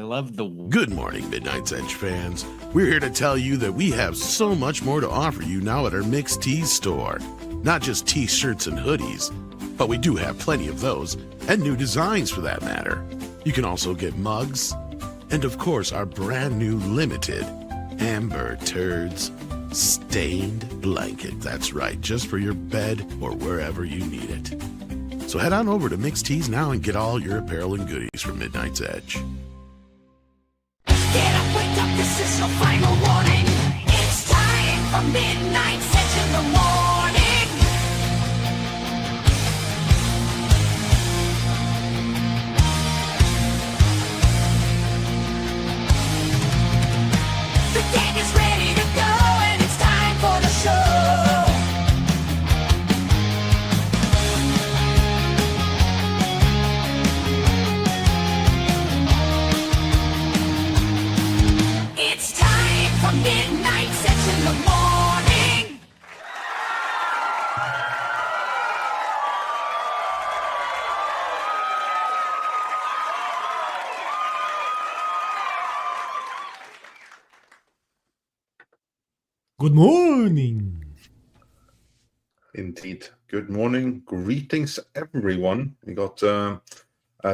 I love the... Good morning, Midnight's Edge fans. We're here to tell you that we have so much more to offer you now at our Mixed Tees store. Not just t-shirts and hoodies, but we do have plenty of those, and new designs for that matter. You can also get mugs, and of course our brand new limited Amber Turds stained blanket. That's right, just for your bed or wherever you need it. So head on over to Mixed Tees now and get all your apparel and goodies from Midnight's Edge. Get up, wake up, this is your final warning. It's time for Midnight's Edge in the morning. The gang is ready to go and it's time for the show. It's time for Midnight's Edge in the morning. Good morning. Indeed. Good morning. Greetings, everyone. We got a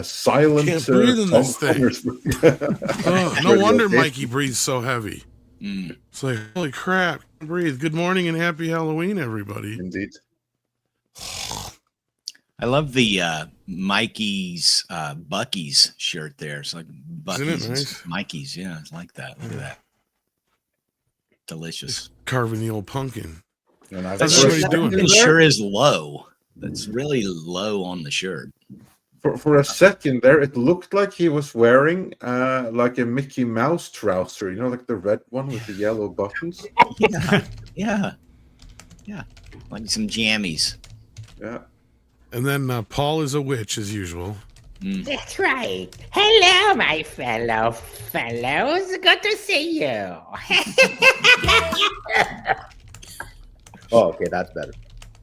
silent... Can't breathe in this thing. thing. Oh, no wonder Mikey breathes so heavy. It's like, holy crap, can't breathe. Good morning and happy Halloween, everybody. Indeed. I love the Mikey's Bucky's shirt there. It's like Bucky's and nice? Mikey's. Yeah, it's like that. Look at that. Delicious. Carving the old pumpkin. And I've That's what he's That doing. pumpkin sure is low. That's really low on the shirt. For a second there, it looked like he was wearing like a Mickey Mouse trouser, you know, like the red one with the yellow buttons. Yeah. Like some jammies. Yeah. And then Paul is a witch, as usual. That's right. Hello, my fellows. Good to see you. Oh, okay, that's better.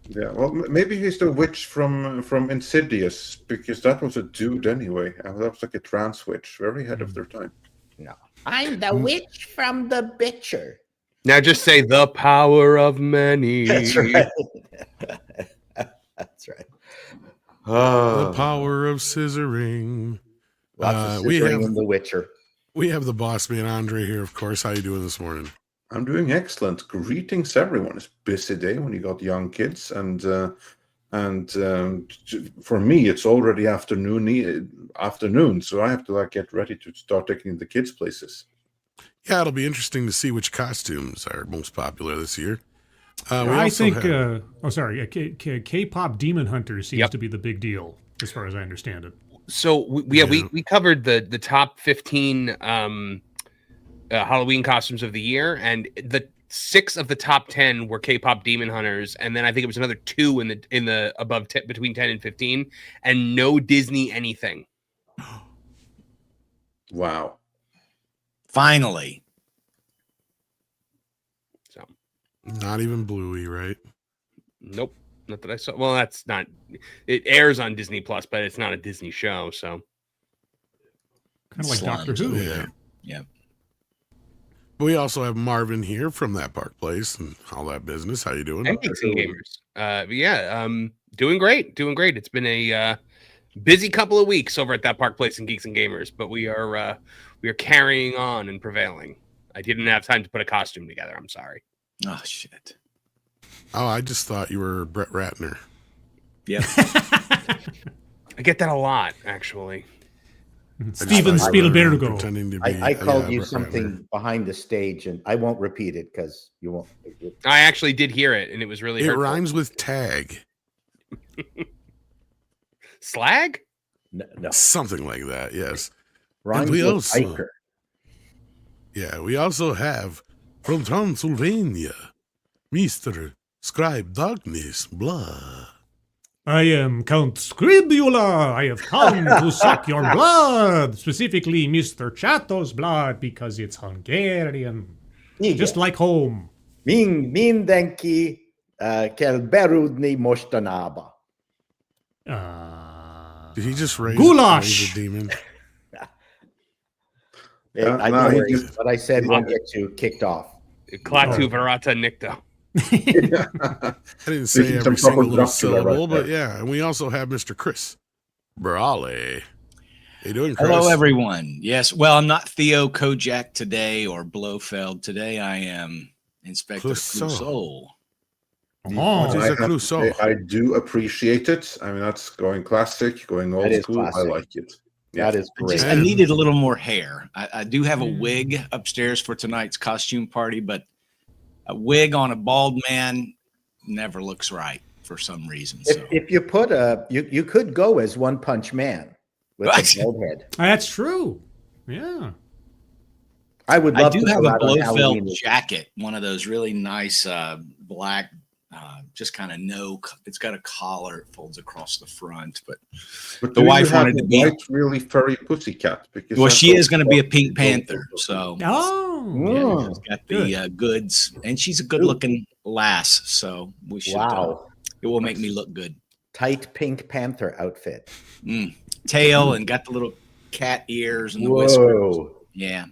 Yeah, well, maybe he's the witch from Insidious, because that was a dude anyway. That was like a trans witch, very ahead of their time. No, I'm the witch from the Bitcher. Now just say the power of many. That's right. That's right. The power of scissoring. Lots of we scissoring have in The Witcher. We have the boss man Andre here, of course. How you doing this morning? I'm doing excellent. Greetings, everyone. It's a busy day when you got young kids, and for me, it's already afternoon, so I have to like get ready to start taking the kids places. Yeah, it'll be interesting to see which costumes are most popular this year. I think, K-pop Demon Hunter seems to be the big deal, as far as I understand it. So we covered the top 15 Halloween costumes of the year, and the 6 of the top 10 were K-pop Demon Hunters, and then I think it was another 2 in the above between 10 and 15, and no Disney anything. Wow! Finally. So not even Bluey, right? Nope, not that I saw. Well, that's not. It airs on Disney Plus, but it's not a Disney show, so kind of like Doctor Who. Yeah. We also have Marvin here from That Park Place and all that business. How you doing? And Geeks and Gamers. Doing great. It's been a busy couple of weeks over at That Park Place and Geeks and Gamers, but we are carrying on and prevailing. I didn't have time to put a costume together. I'm sorry. Oh shit. Oh, I just thought you were Brett Ratner. Yep. I get that a lot, actually. Steven Spielberg. I called you something behind the stage, and I won't repeat it because you won't. I actually did hear it, and it was really hurtful. Rhymes with tag. Slag? No. Something like that, yes. Rhymes we with also, Iker. Yeah, we also have from Transylvania, Mr. Scribe Darkness Blood. I am Count Scribula. I have come to suck your blood, specifically Mr. Chato's blood, because it's Hungarian, just like home. Mindenki kell berúdni mostanában. Did he just raise Goulash a demon? I no, know he what just- what I said won't get you kicked off. Klaatu Verata Nicto. I didn't say Speaking every some proper single little Dracula right syllable, but there. yeah. And we also have Mr. Chris Brawley. How you doing, Chris? Hello, everyone. Yes. Well, I'm not Theo Kojak today or Blofeld. Today I am Inspector Clouseau. Clouseau. Oh, What is I a have to Clouseau? say, I do appreciate it. I mean, that's going classic, going old That is school. I classic. like it. Yeah. That is great. I needed a little more hair. I do have a Mm. wig upstairs for tonight's costume party, but a wig on a bald man never looks right for some reason. So If you put you could go as One Punch Man with What? a bald head. that's true. Yeah. I would I love do to have go a out on Blofeld Halloween. jacket, one of those really nice black, just kind of it's got a collar, it folds across the front. But But the do wife you have wanted to a be- white, really furry pussycat? Because well, that's she is also- going to be a Pink Panther, so Oh. yeah, she's got the goods, and she's a good-looking lass. So we should. Wow. It will make me look good. Tight Pink Panther outfit. Tail and got the little cat ears and the whiskers. Whoa. Yeah,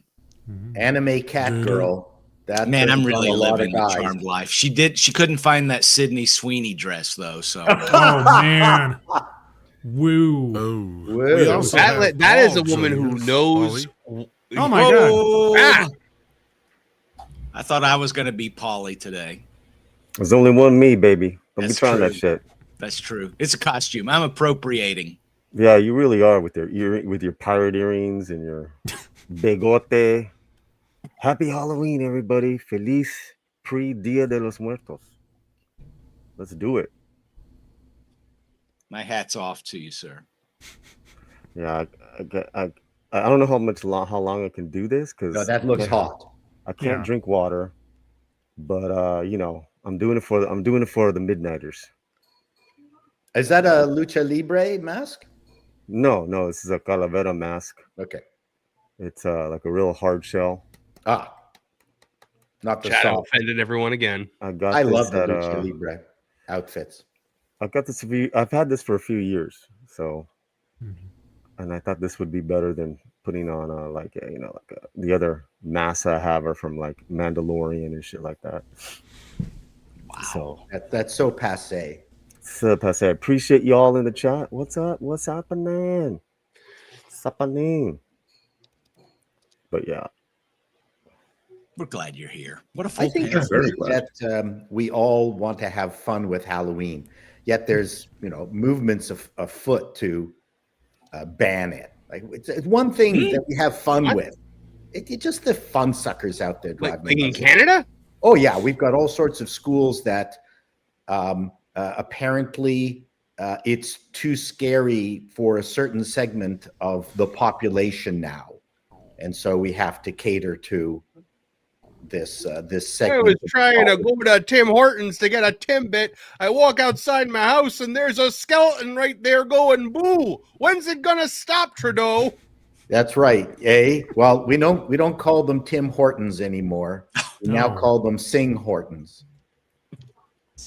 Anime cat Mhm. girl. That man, I'm turns really on a lot of living the guys. charmed life. She couldn't find that Sydney Sweeney dress though. So Oh man. Woo. Oh, Whoa. we also have That is a Paul woman who Jr. knows. Pauly. Oh my God. Ah! I thought I was going to be Polly today. There's only one me, baby. Don't be That's trying true. that shit. That's true. It's a costume. I'm appropriating. Yeah, you really are with your pirate earrings and your bigote. Happy Halloween, everybody. Feliz pre-Dia de los Muertos. Let's do it. My hat's off to you, sir. Yeah, I don't know how long I can do this because No, that looks hot. I can't Yeah. drink water, but you know, I'm doing it for the midnighters. Is that a lucha libre mask? No, this is a calavera mask. Okay. It's like a real hard shell. Ah. Not the Shadow soft. offended everyone again. I got I this love the at, lucha libre outfits. I've had this for a few years, so Mhm. and I thought this would be better than putting on the other masks I have are from like Mandalorian and shit like that. Wow. So That's so passe. I appreciate y'all in the chat. What's up? What's happening? What's happening? But yeah, We're glad you're here. What a full I think panel. it's very neat glad. that we all want to have fun with Halloween, yet there's movements afoot to ban it. Like it's one thing that we have fun What? with. It's just the fun suckers out there Like, driving. in us. Canada? Oh yeah, we've got all sorts of schools that apparently it's too scary for a certain segment of the population now, and so we have to cater to this segment. I was of the trying to population. go to Tim Hortons to get a Timbit. I walk outside my house and there's a skeleton right there going boo. When's it gonna stop, Trudeau? That's right. Well, we don't call them Tim Hortons anymore. We now No. call them Sing Hortons.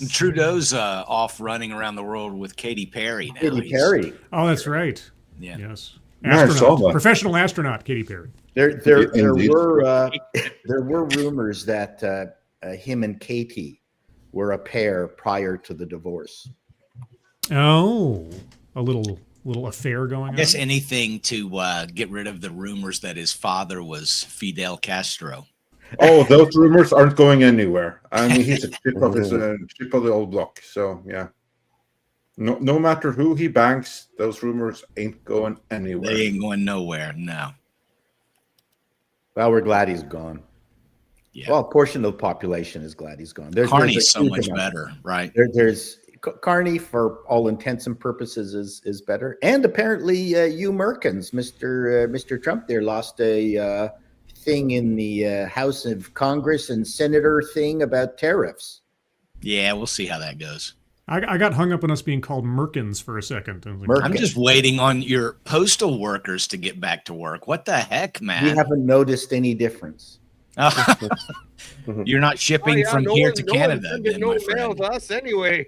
Trudeau's off running around the world with Katy Perry now. Katy He's- Perry. Oh, that's right. Yeah. Yes. Yeah, I saw Astronaut. that. Professional astronaut, Katy Perry. There Indeed. were rumors that him and Katie were a pair prior to the divorce. Oh, a little affair going I on. guess anything to get rid of the rumors that his father was Fidel Castro. Oh, those rumors aren't going anywhere. I mean, he's a chip of the old block. So yeah, no matter who he banks, those rumors ain't going anywhere. They ain't going nowhere. No. Well, we're glad he's gone. Yeah. Well, a portion of the population is glad he's gone. Carney's a so huge much amount. better, right? There's Carney, for all intents and purposes, is better. And apparently, you Merkins, Mr. Trump, there lost a thing in the House of Congress and Senator thing about tariffs. Yeah, we'll see how that goes. I got hung up on us being called Merkins for a second. I was like, Merkins. I'm just waiting on your postal workers to get back to work. What the heck, We man? haven't noticed any difference. You're not shipping from here to Canada. then, No my mail friend. to us anyway.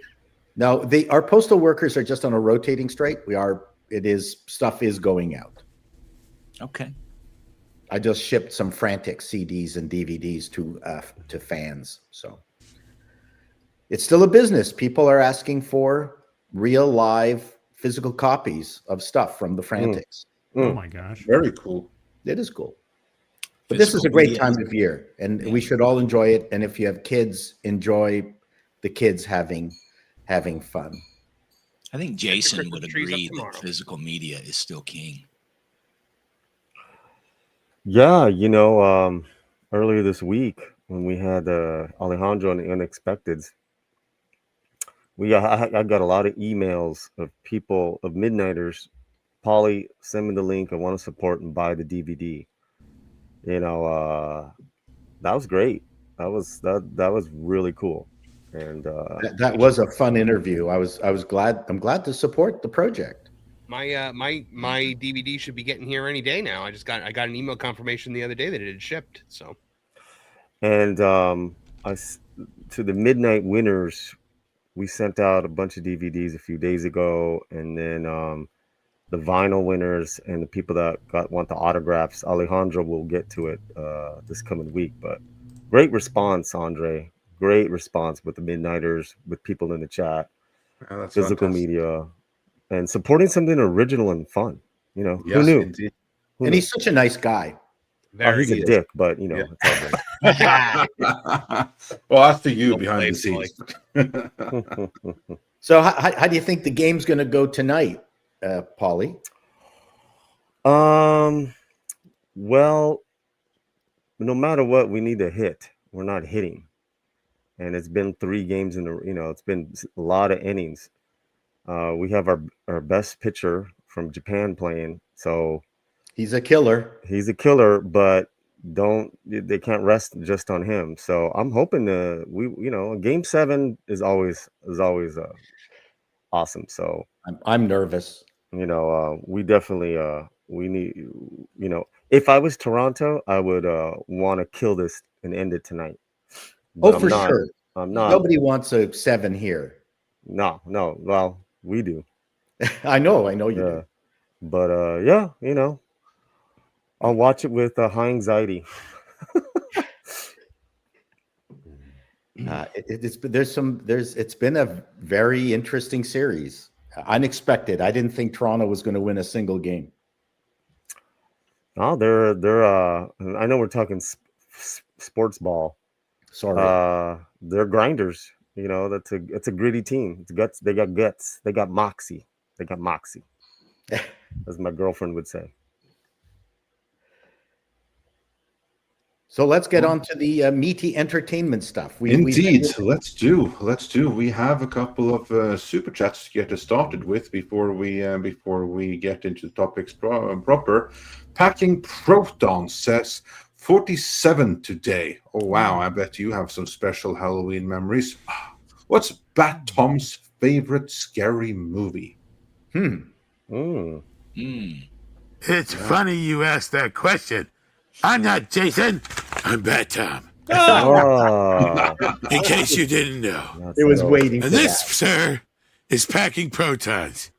No, our postal workers are just on a rotating strike. Stuff is going out. Okay. I just shipped some Frantic CDs and DVDs to fans. So it's still a business. People are asking for real, live, physical copies of stuff from the Frantics. Oh my gosh. Very cool. It is cool. But this is a Physical great media. time of year, and we should all enjoy it. And if you have kids, enjoy the kids having fun. I think Jason would Christmas trees up agree that tomorrow. physical media is still king. Yeah, earlier this week when we had Alejandro and the Unexpecteds, I got a lot of emails of people, of midnighters. Polly, send me the link. I want to support and buy the DVD. That was great. That was really cool. And That was a fun interview. I'm glad to support the project. My my DVD should be getting here any day now. I got an email confirmation the other day that it had shipped. So, and to the midnight winners, we sent out a bunch of DVDs a few days ago, and then the vinyl winners and the people that want the autographs, Alejandro will get to it this coming week. But great response, Andre. Great response with the midnighters, with people in the chat, Yeah, that's physical fantastic. media, and supporting something original and fun. Who Yes, knew? indeed. And he's such a nice guy. He's a dick, but Yeah. it's all good. Well, that's the you Well behind the played, scenes. So how do you think the game's going to go tonight, Paulie? Well, no matter what, we need to hit. We're not hitting, and it's been 3 games it's been a lot of innings. We have our best pitcher from Japan playing, so He's a killer. he's a killer, but they can't rest just on him. So I'm hoping game 7 is always awesome. So I'm nervous. we definitely we need if I was Toronto, I would want to kill this and end it tonight. But Oh, for sure. I'm not. Nobody wants a 7 here. No. Well, we do. I know you Yeah. do. But I'll watch it with high anxiety. It's been a very interesting series. Unexpected. I didn't think Toronto was going to win a single game. Oh, they're I know we're talking sports ball. Sorry. They're grinders. It's a gritty team. It's guts. They got guts. They got moxie. As my girlfriend would say. So let's get on to the meaty entertainment stuff. Indeed, let's do. We have a couple of super chats to get us started with before we get into the topics proper. Packing Proton says 47 today. Oh wow! I bet you have some special Halloween memories. What's Bat Tom's favorite scary movie? It's funny you asked that question. I'm not Jason. I'm Bat Tom. Oh, In case you didn't know. It was waiting for And this, that. sir, is Packing Protons.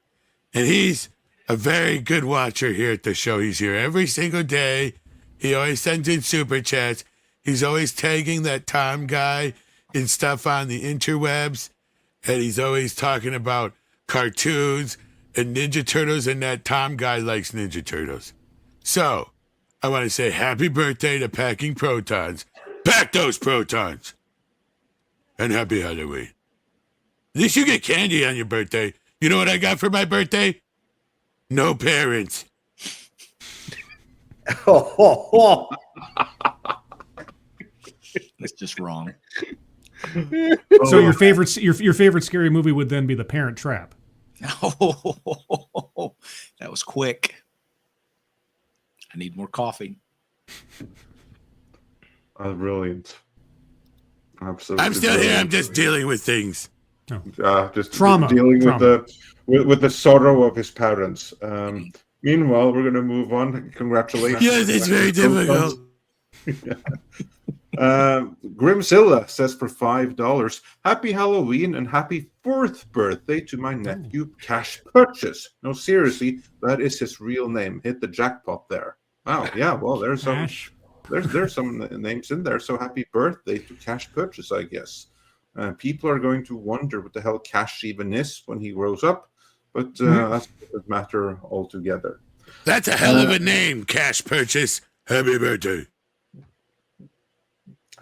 And he's a very good watcher here at the show. He's here every single day. He always sends in super chats. He's always tagging that Tom guy and stuff on the interwebs. And he's always talking about cartoons and Ninja Turtles, and that Tom guy likes Ninja Turtles. So, I want to say happy birthday to Packing Protons. Pack those protons. And happy Halloween. At least you get candy on your birthday. You know what I got for my birthday? No parents. That's just wrong. So your favorite scary movie would then be The Parent Trap. Oh, that was quick. I need more coffee. Brilliant. Absolutely. I'm still here. I'm just dealing with things. Just Trauma. dealing Trauma. with the sorrow of his parents. Meanwhile, we're going to move on. Congratulations. Yes, it's very difficult. Grimzilla says for $5, happy Halloween and happy 4th birthday to my nephew Cash Purchase. No, seriously, that is his real name. Hit the jackpot there. Wow. Yeah. Well, there's some. Cash. There's some names in there. So happy birthday to Cash Purchase, I guess. People are going to wonder what the hell Cash even is when he grows up, but that's a different matter altogether. That's a hell of a name, Cash Purchase. Happy birthday.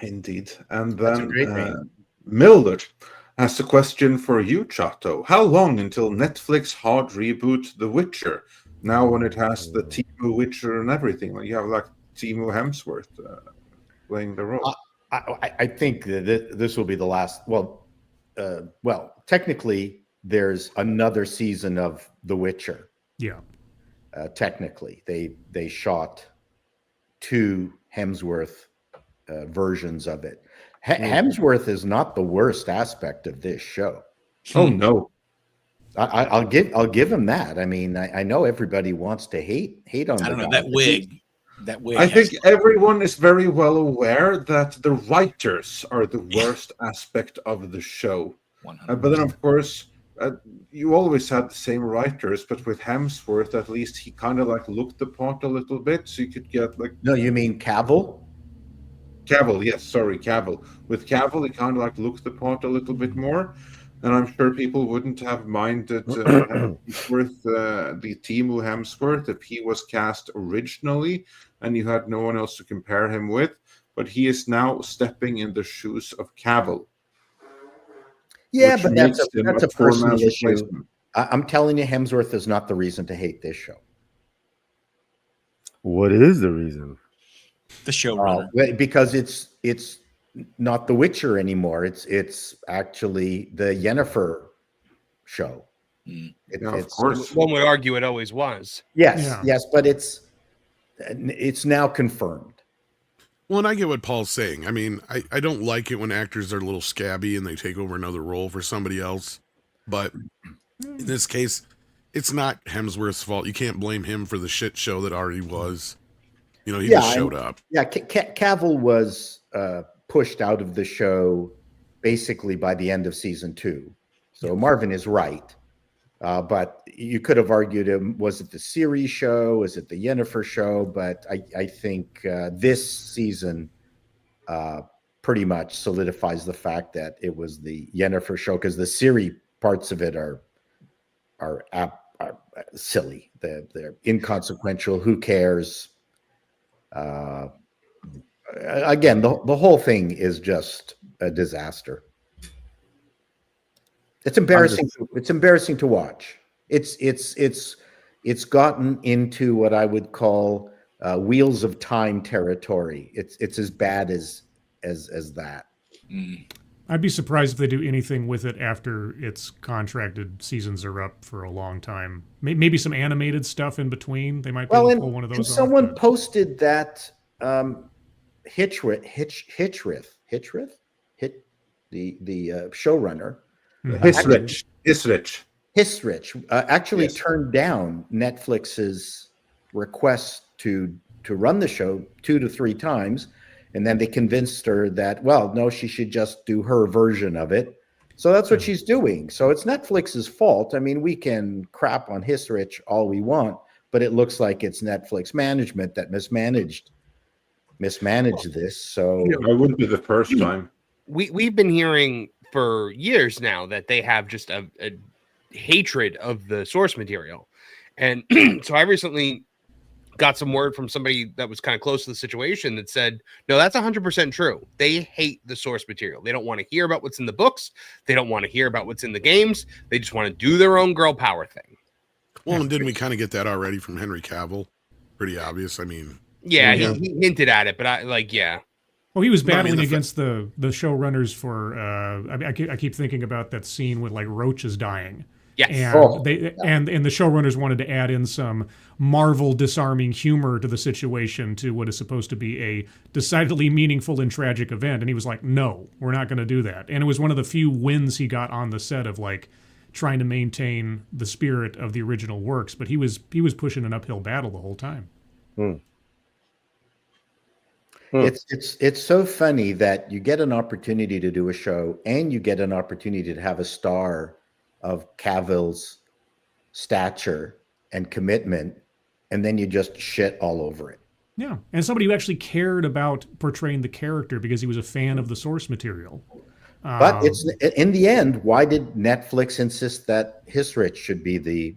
Indeed. And That's a then great name. Mildred has a question for you, Chato. How long until Netflix hard reboot The Witcher? Now when it has the Timo Witcher and everything, like you have like Timo Hemsworth playing the role. I think that this will be the last. Well, technically, there's another season of The Witcher. Yeah. Technically, they shot 2 Hemsworth versions of it. Hemsworth is not the worst aspect of this show. Oh no. I'll give him that. I mean, I know everybody wants to hate on. I the don't know guy, that but wig. That wig. I think everyone is very well aware that the writers are the worst aspect of the show. 100%. But then, of course, you always had the same writers, but with Hemsworth, at least he kind of like looked the part a little bit, so you could get like No, you mean Cavill? Cavill. Yes, sorry, Cavill. With Cavill, he kind of like looked the part a little bit more, and I'm sure people wouldn't have minded Hemsworth, the Timo Hemsworth, if he was cast originally and you had no one else to compare him with. But he is now stepping in the shoes of Cavill. Yeah, which but makes that's him a poor personal man's issue. replacement. I'm telling you, Hemsworth is not the reason to hate this show. What is the reason? The showrunner. Because it's not The Witcher anymore. It's actually the Yennefer show. Yeah, of course. One would argue it always was. Yes, Yeah. yes, but it's now confirmed. Well, and I get what Paul's saying. I mean, I don't like it when actors are a little scabby and they take over another role for somebody else. But in this case, it's not Hemsworth's fault. You can't blame him for the shit show that already was. You know, he just showed up. Yeah, Cavill was pushed out of the show basically by the end of season 2. So Marvin is right. But you could have argued, was it the series show? Is it the Yennefer show? But I think this season pretty much solidifies the fact that it was the Yennefer show, because the series parts of it are silly. They're inconsequential. Who cares? Again, the whole thing is just a disaster. It's embarrassing. It's embarrassing to watch. It's gotten into what I would call Wheels of Time territory. It's as bad as that. I'd be surprised if they do anything with it after its contracted seasons are up for a long time. Maybe some animated stuff in between. They might be able to pull one of those and off, someone but- posted that Hitchrith, the showrunner, Hisrich actually turned down Netflix's request to run the show 2 to 3 times, and then they convinced her that, well, no, she should just do her version of it. So that's what she's doing. So it's Netflix's fault. I mean, we can crap on Hisrich all we want, but it looks like it's Netflix management that mismanaged this. So I wouldn't be the first time. We've been hearing for years now that they have just a hatred of the source material. And so I recently got some word from somebody that was kind of close to the situation that said, no, that's 100% true. They hate the source material. They don't want to hear about what's in the books. They don't want to hear about what's in the games. They just want to do their own girl power thing. Well, and didn't we kind of get that already from Henry Cavill? Pretty obvious. I mean, Yeah, he hinted at it, but yeah. Well, he was No, I mean, battling the against the showrunners for. I keep thinking about that scene with like roaches dying. Yes. And and the showrunners wanted to add in some Marvel disarming humor to the situation, to what is supposed to be a decidedly meaningful and tragic event, and he was like, "No, we're not going to do that." And it was one of the few wins he got on the set of like trying to maintain the spirit of the original works, but he was pushing an uphill battle the whole time. It's so funny that you get an opportunity to do a show and you get an opportunity to have a star of Cavill's stature and commitment, and then you just shit all over it. Yeah, and somebody who actually cared about portraying the character because he was a fan of the source material. But it's in the end, why did Netflix insist that Hisrich should be the?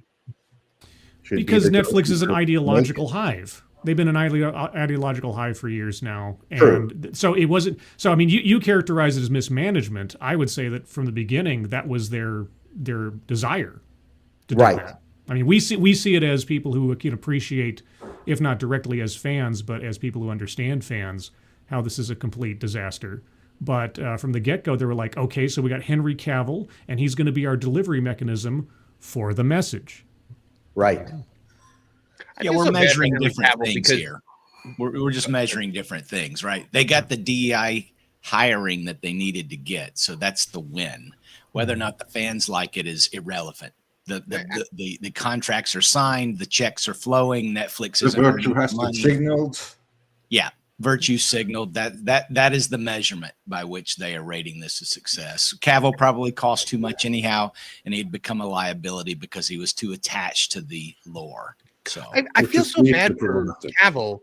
Because Netflix is an ideological hive. They've been an ideological hive for years now, and True. so it wasn't. So I mean, you characterize it as mismanagement. I would say that from the beginning, that was their desire to do Right. that. I mean, we see it as people who can appreciate, if not directly as fans, but as people who understand fans, how this is a complete disaster. But from the get-go, they were like, okay, so we got Henry Cavill, and he's going to be our delivery mechanism for the message. Right. Yeah, we're measuring different things here. We're just measuring different things, right? They got the DEI hiring that they needed to get, so that's the win. Whether or not the fans like it is irrelevant. The contracts are signed, the checks are flowing, Netflix is Virtue has been money. signaled. Yeah, Virtue signaled that is the measurement by which they are rating this a success. Cavill probably cost too much anyhow, and he'd become a liability because he was too attached to the lore. So I feel so bad for Cavill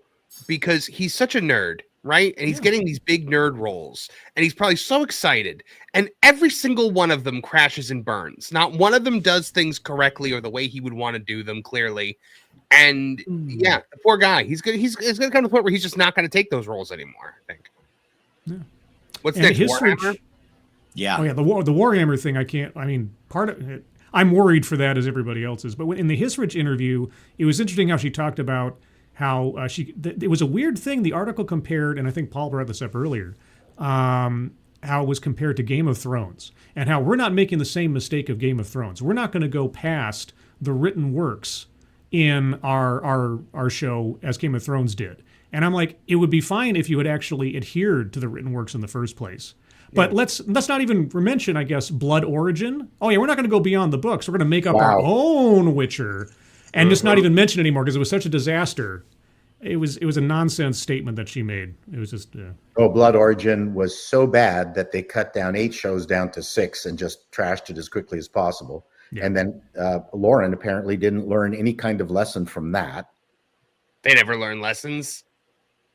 because he's such a nerd, right? And he's getting these big nerd roles, and he's probably so excited. And every single one of them crashes and burns. Not one of them does things correctly or the way he would want to do them clearly. And yeah, the poor guy, he's gonna come to the point where he's just not gonna take those roles anymore, I think. Yeah. What's And next? Hisrich- Warhammer? yeah, Oh yeah, the Warhammer thing. Part of it. I'm worried for that as everybody else is. But in the Hisrich interview, it was interesting how she talked about how it was a weird thing. The article compared, and I think Paul brought this up earlier, how it was compared to Game of Thrones, and how we're not making the same mistake of Game of Thrones. We're not going to go past the written works in our show as Game of Thrones did. And I'm like, it would be fine if you had actually adhered to the written works in the first place. But let's not even mention, I guess, Blood Origin. Oh yeah, we're not going to go beyond the books. We're going to make up our own Witcher, and just not even mention anymore because it was such a disaster. It was a nonsense statement that she made. It was just. Blood Origin was so bad that they cut down 8 shows down to 6 and just trashed it as quickly as possible. Yeah. And then Lauren apparently didn't learn any kind of lesson from that. They never learn lessons.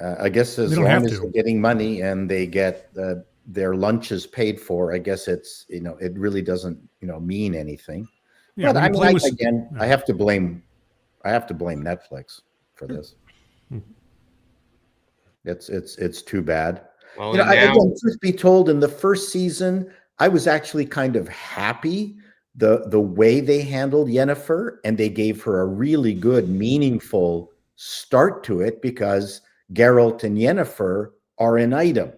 I guess as They don't long have as to. they're getting money and they get their lunches paid for, I guess it's it really doesn't mean anything. Yeah, But when I you mean, play with- again, I have to blame Netflix for this. It's too bad. Well, Again, truth be told, in the first season, I was actually kind of happy the way they handled Yennefer, and they gave her a really good, meaningful start to it because Geralt and Yennefer are an item.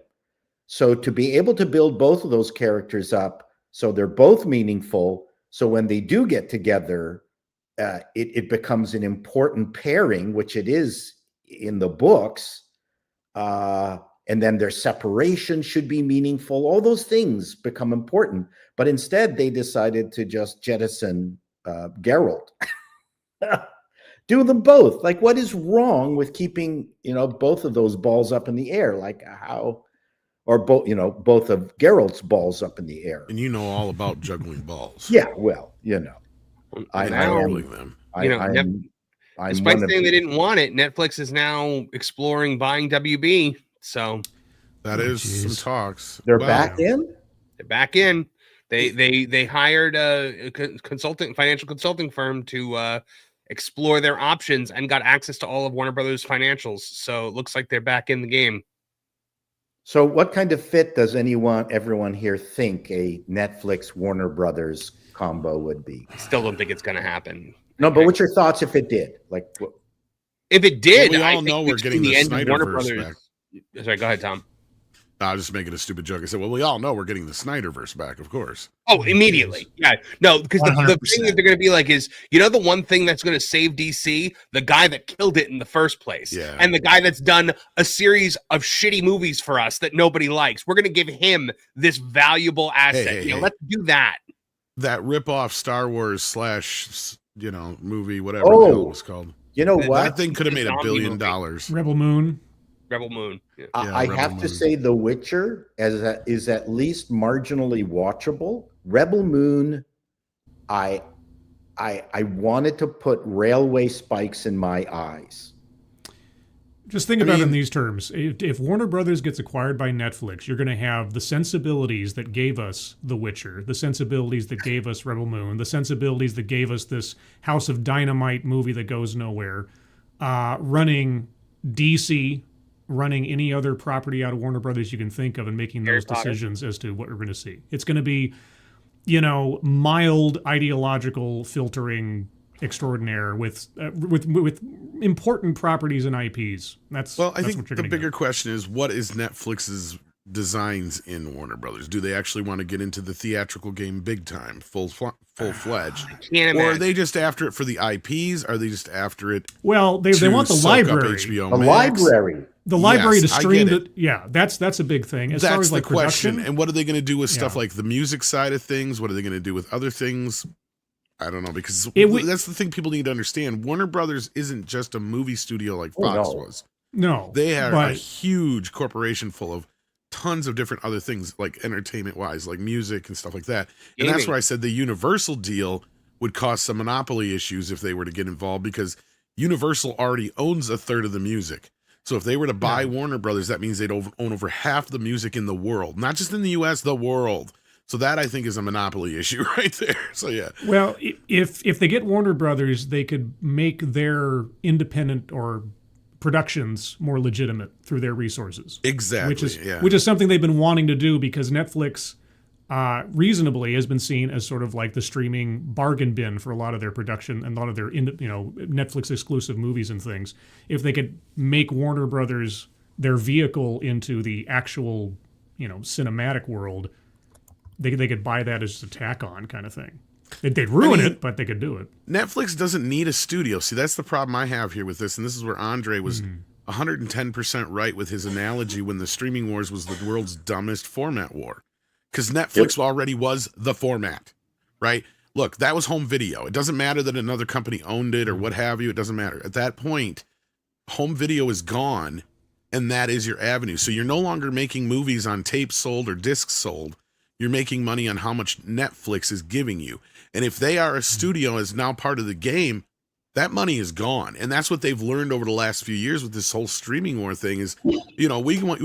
So to be able to build both of those characters up, so they're both meaningful, so when they do get together, it becomes an important pairing, which it is in the books. And then their separation should be meaningful. All those things become important. But instead, they decided to just jettison Geralt. Do them both. Like, what is wrong with keeping, both of those balls up in the air? Like how, or both, both of Geralt's balls up in the air. And you know all about juggling balls. Yeah, well, I Now- am. Juggling them. I'm Despite one of saying they the- didn't want it, Netflix is now exploring buying WB. So That is some talks. They're Wow. back in. they're back in. They hired a financial consulting firm to explore their options and got access to all of Warner Brothers financials. So it looks like they're back in the game. So, what kind of fit does everyone here think a Netflix Warner Brothers combo would be? I still don't think it's going to happen. No, but what's your thoughts if it did? Like, If it did, Well, we I all think know we've we're getting seen the end of Warner Snyderverse Brothers. Sorry, go ahead, Tom. I was just making a stupid joke. I said, well, we all know we're getting the Snyderverse back, of course. Oh, immediately. Yeah. No, because the thing 100%. that they're going to be like is, the one thing that's going to save DC? The guy that killed it in the first place. Yeah. And the guy that's done a series of shitty movies for us that nobody likes. We're going to give him this valuable asset. Hey. Let's do that. That rip-off Star Wars / movie, whatever Oh. the hell it was called. you know That what? That thing could have made $1 Zombie billion. movie. Rebel Moon. Rebel Moon. Yeah. Yeah, I Rebel have to Moon. say, The Witcher is at least marginally watchable. Rebel Moon, I wanted to put railway spikes in my eyes. Just think about it in these terms. If Warner Brothers gets acquired by Netflix, you're going to have the sensibilities that gave us The Witcher, the sensibilities that gave us Rebel Moon, the sensibilities that gave us this House of Dynamite movie that goes nowhere, running DC, running any other property out of Warner Brothers you can think of, and making those decisions as to what we're going to see. It's going to be, mild ideological filtering extraordinaire with important properties and IPs. I think the bigger question is, what is Netflix's designs in Warner Brothers? Do they actually want to get into the theatrical game big time, full-fledged? Or are they just after it for the IPs? Are they just after it? Well, they want the library. The library to stream it. Yeah, that's a big thing. As far as like question. And what are they going to do with stuff like the music side of things? What are they going to do with other things? I don't know, because that's the thing people need to understand. Warner Brothers isn't just a movie studio like Fox was. No. They are a huge corporation full of tons of different other things, like entertainment-wise, like music and stuff like that. And that's where I said the Universal deal would cause some monopoly issues if they were to get involved, because Universal already owns a third of the music. So if they were to buy Warner Brothers, that means they'd own over half the music in the world. Not just in the U.S., the world. So that, I think, is a monopoly issue right there. So, yeah. Well, if they get Warner Brothers, they could make their independent or productions more legitimate through their resources. Exactly, which is something they've been wanting to do, because Netflix reasonably has been seen as sort of like the streaming bargain bin for a lot of their production and a lot of their Netflix exclusive movies and things. If they could make Warner Brothers their vehicle into the actual cinematic world, they could buy that as a tack on kind of thing. They'd ruin it, but they could do it. Netflix doesn't need a studio. See, that's the problem I have here with this, and this is where Andre was 110% right with his analogy when the streaming wars was the world's dumbest format war. Because Netflix already was the format, right? Look, that was home video. It doesn't matter that another company owned it or what have you. It doesn't matter. At that point, home video is gone, and that is your avenue. So you're no longer making movies on tapes sold or discs sold. You're making money on how much Netflix is giving you. And if they are a studio as now part of the game, that money is gone. And that's what they've learned over the last few years with this whole streaming war thing is, we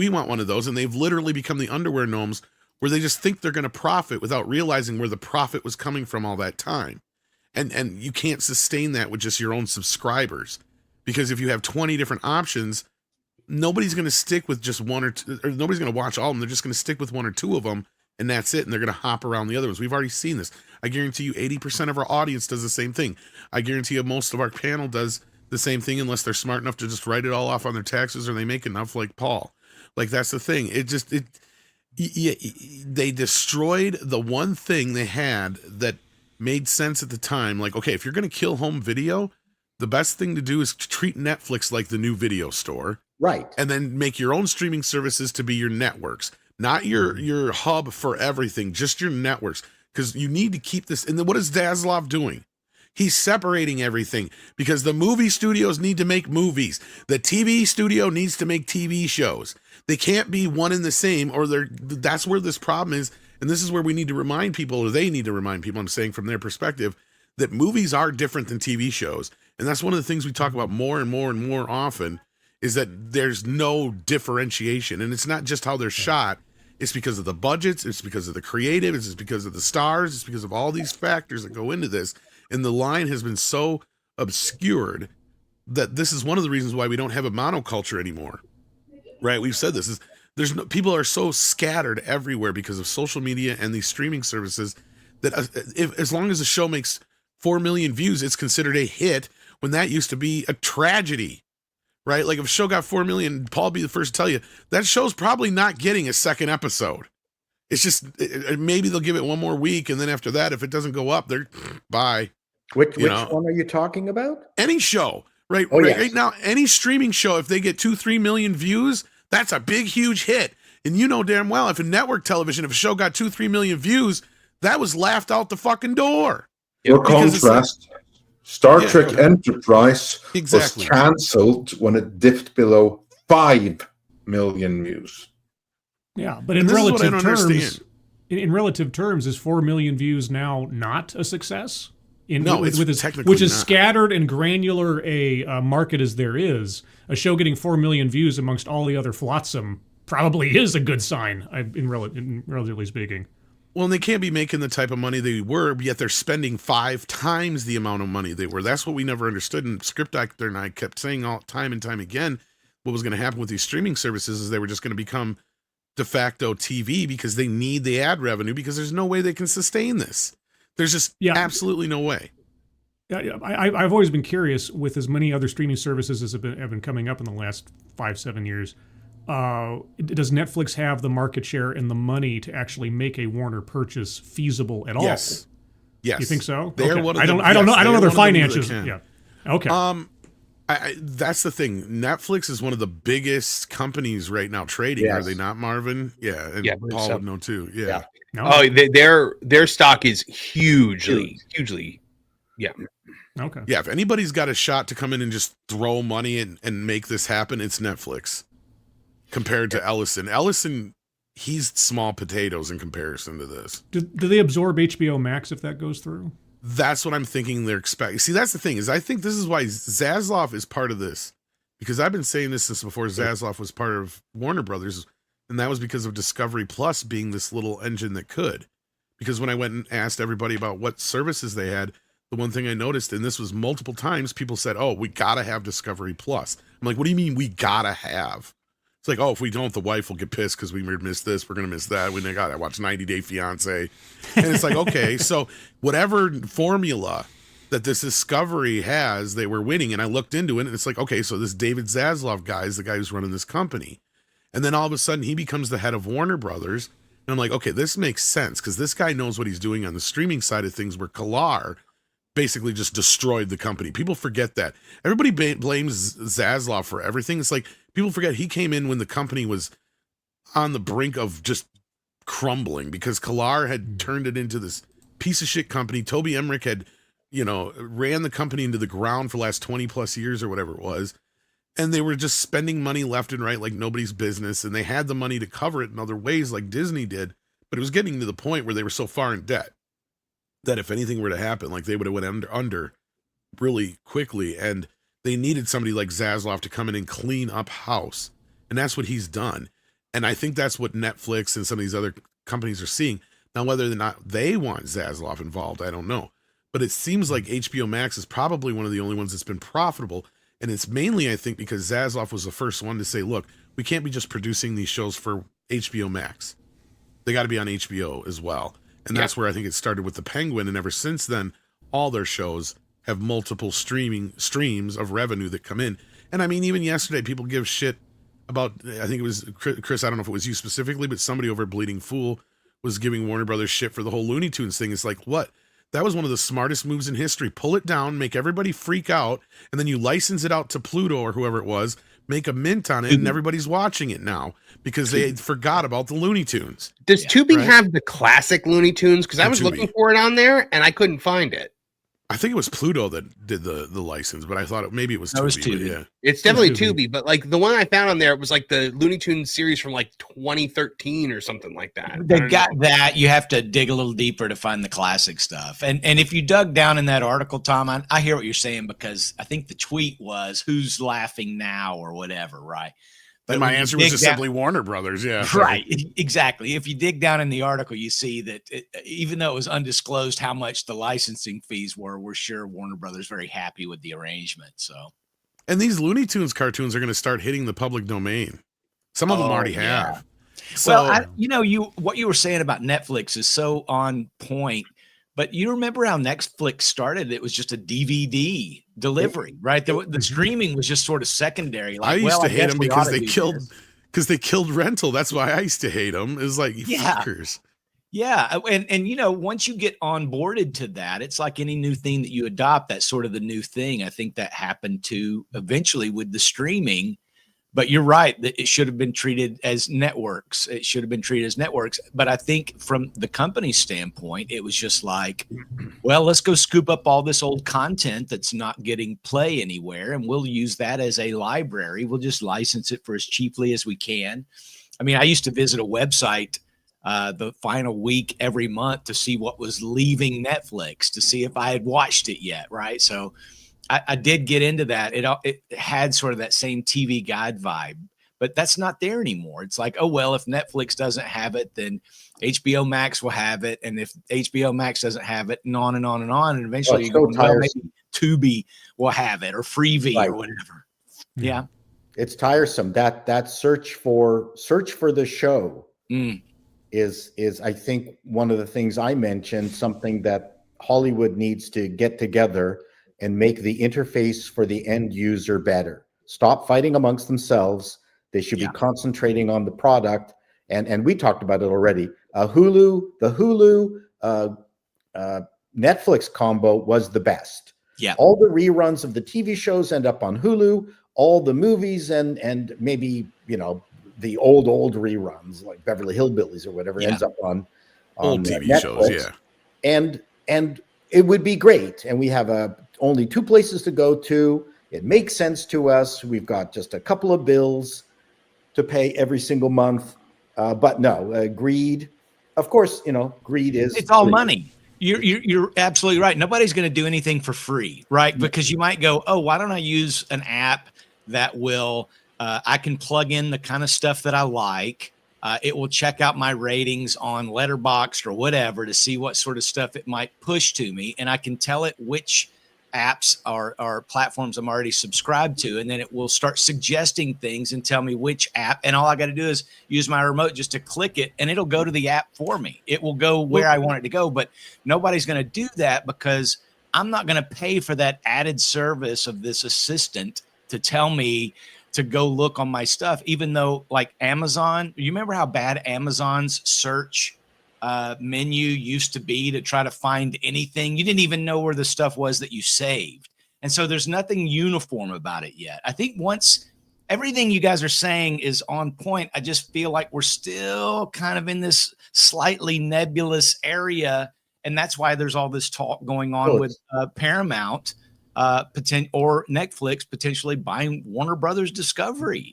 want one of those. And they've literally become the underwear gnomes, where they just think they're going to profit without realizing where the profit was coming from all that time. And you can't sustain that with just your own subscribers, because if you have 20 different options, nobody's going to stick with just one or two, or nobody's going to watch all of them. They're just going to stick with one or two of them, and that's it. And they're going to hop around the other ones. We've already seen this. I guarantee you 80% of our audience does the same thing. I guarantee you most of our panel does the same thing, unless they're smart enough to just write it all off on their taxes, or they make enough like Paul. Like, that's the thing. They destroyed the one thing they had that made sense at the time. Like, okay, if you're going to kill home video, the best thing to do is treat Netflix like the new video store. Right. And then make your own streaming services to be your networks. Not your hub for everything, just your networks. Because you need to keep this. And then what is Zaslav doing? He's separating everything, because the movie studios need to make movies. The TV studio needs to make TV shows. They can't be one and the same, or that's where this problem is. And this is where we need to remind people, or they need to remind people, I'm saying from their perspective, that movies are different than TV shows. And that's one of the things we talk about more and more and more often, is that there's no differentiation. And it's not just how they're shot. It's because of the budgets. It's because of the creative. It's because of the stars. It's because of all these factors that go into this. And the line has been so obscured that this is one of the reasons why we don't have a monoculture anymore. Right? We've said this. People are so scattered everywhere because of social media and these streaming services that as long as a show makes 4 million views, it's considered a hit, when that used to be a tragedy. Right? Like, if a show got 4 million, Paul will be the first to tell you that show's probably not getting a second episode. It's just maybe they'll give it one more week, and then after that, if it doesn't go up, they're bye. Which one are you talking about? Any show, right? Right now, any streaming show, if they get 2-3 million views, that's a big, huge hit. And you know damn well, if a network television, if a show got 2-3 million views, that was laughed out the fucking door. For contrast, Star Trek Enterprise was canceled when it dipped below 5 million views. Yeah, but in relative terms, is 4 million views now not a success? with as, which is scattered and granular a market as there is. A show getting 4 million views amongst all the other flotsam probably is a good sign, relatively speaking. Well, and they can't be making the type of money they were, yet they're spending 5 times the amount of money they were. That's what we never understood. And Script Doctor and I kept saying all time and time again, what was going to happen with these streaming services is they were just going to become de facto TV because they need the ad revenue because there's no way they can sustain this. There's just absolutely no way. I've always been curious with as many other streaming services as have been coming up in the last 5-7 years. Does Netflix have the market share and the money to actually make a Warner purchase feasible at all? Yes. You think so? They're okay. one of I don't know their finances. Yeah. Okay. That's the thing. Netflix is one of the biggest companies right now trading. Yes. Are they not, Marvin? Yeah. And Paul would know too. Yeah. No. Oh, their stock is hugely. Yeah. Okay. Yeah. If anybody's got a shot to come in and just throw money and make this happen, it's Netflix. Compared to Ellison, he's small potatoes in comparison to this. Do they absorb HBO Max if that goes through? That's what I'm thinking they're expecting. See, that's the thing is I think this is why Zaslav is part of this. Because I've been saying this since before Zaslav was part of Warner Brothers. And that was because of Discovery Plus being this little engine that could. Because when I went and asked everybody about what services they had, the one thing I noticed, and this was multiple times, people said, oh, we got to have Discovery Plus. I'm like, what do you mean we got to have? It's like, oh, if we don't, the wife will get pissed because we missed this. We're going to miss that. I watched 90 Day Fiance. And it's like, okay, so whatever formula that this Discovery has, they were winning. And I looked into it and it's like, okay, so this David Zaslav guy is the guy who's running this company. And then all of a sudden he becomes the head of Warner Brothers. And I'm like, okay, this makes sense because this guy knows what he's doing on the streaming side of things where Kalar basically just destroyed the company. People forget that. Everybody blames Zaslav for everything. It's like people forget he came in when the company was on the brink of just crumbling because Kalar had turned it into this piece of shit company. Toby Emmerich had, ran the company into the ground for the last 20 plus years or whatever it was. And they were just spending money left and right like nobody's business. And they had the money to cover it in other ways like Disney did. But it was getting to the point where they were so far in debt that if anything were to happen, like they would have went under really quickly. And they needed somebody like Zaslav to come in and clean up house. And that's what he's done. And I think that's what Netflix and some of these other companies are seeing. Now, whether or not they want Zaslav involved, I don't know. But it seems like HBO Max is probably one of the only ones that's been profitable. And it's mainly, I think, because Zaslav was the first one to say, look, we can't be just producing these shows for HBO Max. They got to be on HBO as well. And that's where I think it started with The Penguin. And ever since then, all their shows have multiple streams of revenue that come in. And I mean, even yesterday, people give shit about, I think it was Chris, I don't know if it was you specifically, but somebody over at Bleeding Fool was giving Warner Brothers shit for the whole Looney Tunes thing. It's like, what? That was one of the smartest moves in history. Pull it down, make everybody freak out, and then you license it out to Pluto or whoever it was, make a mint on it, and everybody's watching it now because they forgot about the Looney Tunes. Does Tubi have the classic Looney Tunes? Because I was looking for it on there, and I couldn't find it. I think it was Pluto that did the license, but I thought maybe it was Tubi. Yeah, it's definitely Tubi. But like the one I found on there was like the Looney Tunes series from like 2013 or something like that. They got that. You have to dig a little deeper to find the classic stuff. And if you dug down in that article, Tom, I hear what you're saying because I think the tweet was "Who's laughing now?" or whatever, right? But my answer was just simply Warner Brothers. Yeah. Right. Exactly. If you dig down in the article, you see that even though it was undisclosed how much the licensing fees were, we're sure Warner Brothers very happy with the arrangement. So, and these Looney Tunes cartoons are going to start hitting the public domain. Some of them already have. So, well, what you were saying about Netflix is so on point. But you remember how Netflix started? It was just a DVD delivery, right? The streaming was just sort of secondary. Like, I used to hate them because they killed rental. That's why I used to hate them. It was like, fuckers. Yeah. And once you get onboarded to that, it's like any new thing that you adopt. That's sort of the new thing. I think that happened to eventually with the streaming. But you're right that it should have been treated as networks. It should have been treated as networks. But I think from the company's standpoint, it was just like, well, let's go scoop up all this old content that's not getting play anywhere, and we'll use that as a library. We'll just license it for as cheaply as we can. I mean, I used to visit a website the final week every month to see what was leaving Netflix, to see if I had watched it yet. Right. So I did get into that. It had sort of that same TV Guide vibe, but that's not there anymore. It's like, oh, well, if Netflix doesn't have it, then HBO Max will have it. And if HBO Max doesn't have it, and on and on and on. And eventually you go, well, maybe Tubi will have it, or Freevee, or whatever. Yeah. It's tiresome. That search for the show is I think one of the things I mentioned, something that Hollywood needs to get together and make the interface for the end user better. Stop fighting amongst themselves. They should be concentrating on the product. And we talked about it already. The Hulu Netflix combo was the best. Yeah. All the reruns of the TV shows end up on Hulu. All the movies and maybe, the old reruns like Beverly Hillbillies or whatever ends up on old TV Netflix. shows. Yeah. And it would be great. And we have only 2 places to go to. It makes sense to us. We've got just a couple of bills to pay every single month. But no, greed. Of course, greed is. It's all money. You're absolutely right. Nobody's going to do anything for free, right? Because you might go, oh, why don't I use an app that will, I can plug in the kind of stuff that I like. It will check out my ratings on Letterboxd or whatever to see what sort of stuff it might push to me. And I can tell it which apps or platforms I'm already subscribed to. And then it will start suggesting things and tell me which app. And all I got to do is use my remote just to click it, and it'll go to the app for me. It will go where I want it to go. But nobody's going to do that because I'm not going to pay for that added service of this assistant to tell me to go look on my stuff, even though, like Amazon, you remember how bad Amazon's search menu used to be to try to find anything? You didn't even know where the stuff was that you saved. And so there's nothing uniform about it yet. I think once everything you guys are saying is on point, I just feel like we're still kind of in this slightly nebulous area. And that's why there's all this talk going on with Paramount or Netflix potentially buying Warner Brothers Discovery.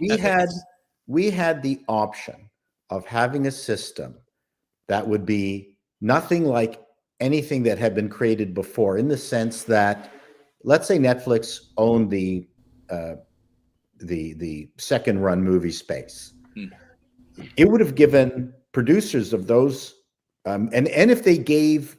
We had the option of having a system that would be nothing like anything that had been created before, in the sense that, let's say Netflix owned the second run movie space. It would have given producers of those, and if they gave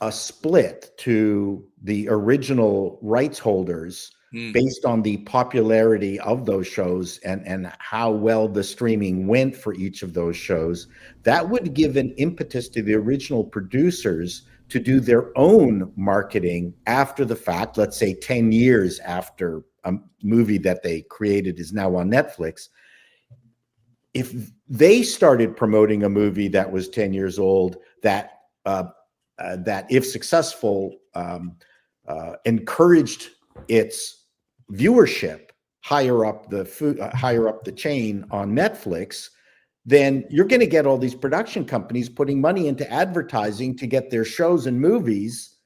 a split to the original rights holders based on the popularity of those shows and how well the streaming went for each of those shows, that would give an impetus to the original producers to do their own marketing after the fact. Let's say 10 years after a movie that they created is now on Netflix. If they started promoting a movie that was 10 years old, that if successful, encouraged its viewership higher up the chain on Netflix, then you're going to get all these production companies putting money into advertising to get their shows and movies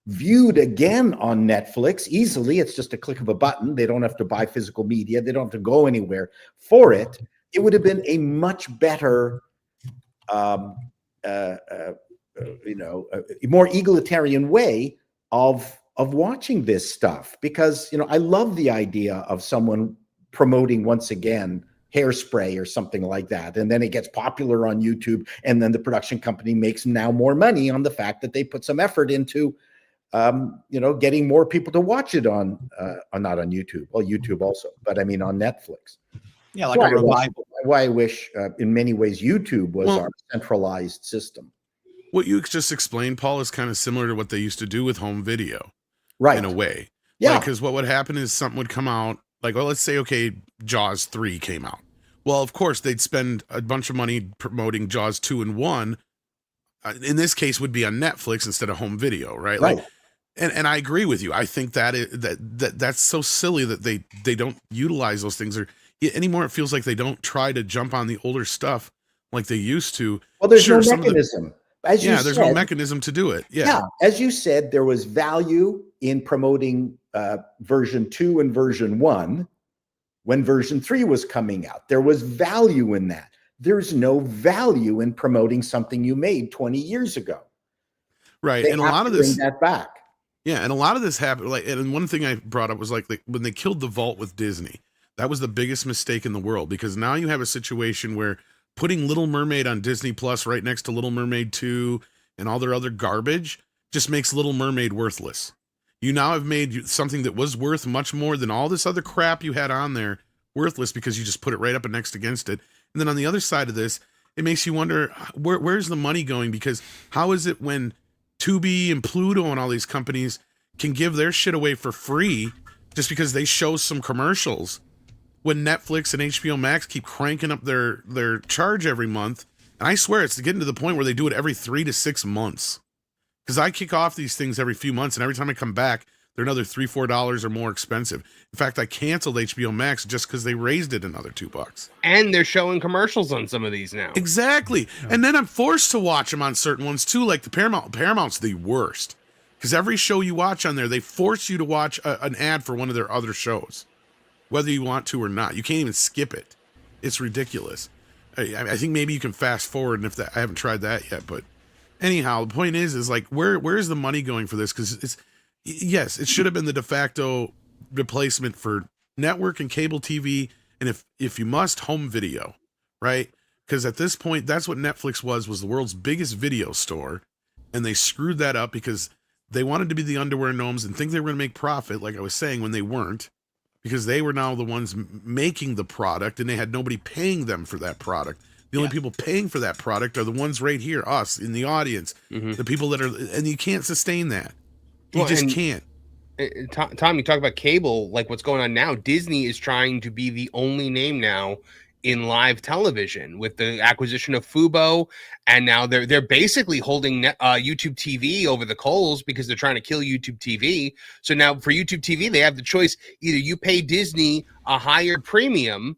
viewed again on Netflix easily. It's just a click of a button. They don't have to buy physical media. They don't have to go anywhere for it. It would have been a much better, a more egalitarian way of watching this stuff, because I love the idea of someone promoting once again Hairspray or something like that, and then it gets popular on YouTube, and then the production company makes now more money on the fact that they put some effort into getting more people to watch it on not on YouTube, well, YouTube also, but I mean on Netflix. Yeah, like a revival. Why I wish in many ways YouTube was our centralized system. What you just explained, Paul, is kind of similar to what they used to do with home video. Right. In a way. Yeah. Because what would happen is something would come out, like, well, let's say, okay, Jaws 3 came out. Well, of course, they'd spend a bunch of money promoting Jaws 2 and 1. In this case, would be on Netflix instead of home video, right? Right. Like, and I agree with you. I think that's so silly that they don't utilize those things anymore. It feels like they don't try to jump on the older stuff like they used to. Well, there's no mechanism. There's no mechanism to do it. Yeah. As you said, there was value in promoting version 2 and version 1 when version 3 was coming out. There was value in that. there's no value in promoting something you made 20 years ago. Right. They And a have lot to of this, bring that back. yeah, and a lot of this happened. Like, and one thing I brought up was like when they killed the vault with Disney, that was the biggest mistake in the world, because now you have a situation where putting Little Mermaid on Disney Plus right next to Little Mermaid 2 and all their other garbage just makes Little Mermaid worthless. You now have made something that was worth much more than all this other crap you had on there worthless, because you just put it right up and next against it. And then on the other side of this, it makes you wonder, where's the money going? Because how is it when Tubi and Pluto and all these companies can give their shit away for free just because they show some commercials, when Netflix and HBO Max keep cranking up their charge every month? And I swear it's getting to the point where they do it every 3 to 6 months. Because I kick off these things every few months, and every time I come back, they're another $3-4 or more expensive. In fact, I canceled HBO Max just because they raised it another $2. And they're showing commercials on some of these now. Exactly. And then I'm forced to watch them on certain ones too, like the Paramount's the worst. Because every show you watch on there, they force you to watch an ad for one of their other shows, whether you want to or not. You can't even skip it. It's ridiculous. I think maybe you can fast forward, and if that, I haven't tried that yet, but anyhow, the point is like, where's the money going for this? Because yes, it should have been the de facto replacement for network and cable TV, and if you must, home video, right? Because at this point, that's what Netflix was the world's biggest video store, and they screwed that up because they wanted to be the underwear gnomes and think they were going to make profit, like I was saying, when they weren't, because they were now the ones making the product, and they had nobody paying them for that product. The only people paying for that product are the ones right here, us in the audience, the people that are, and you can't sustain that. You just can't. Tom, you talk about cable, like what's going on now. Disney is trying to be the only name now in live television with the acquisition of Fubo, and now they're basically holding YouTube TV over the coals because they're trying to kill YouTube TV. So now for YouTube TV, they have the choice: either you pay Disney a higher premium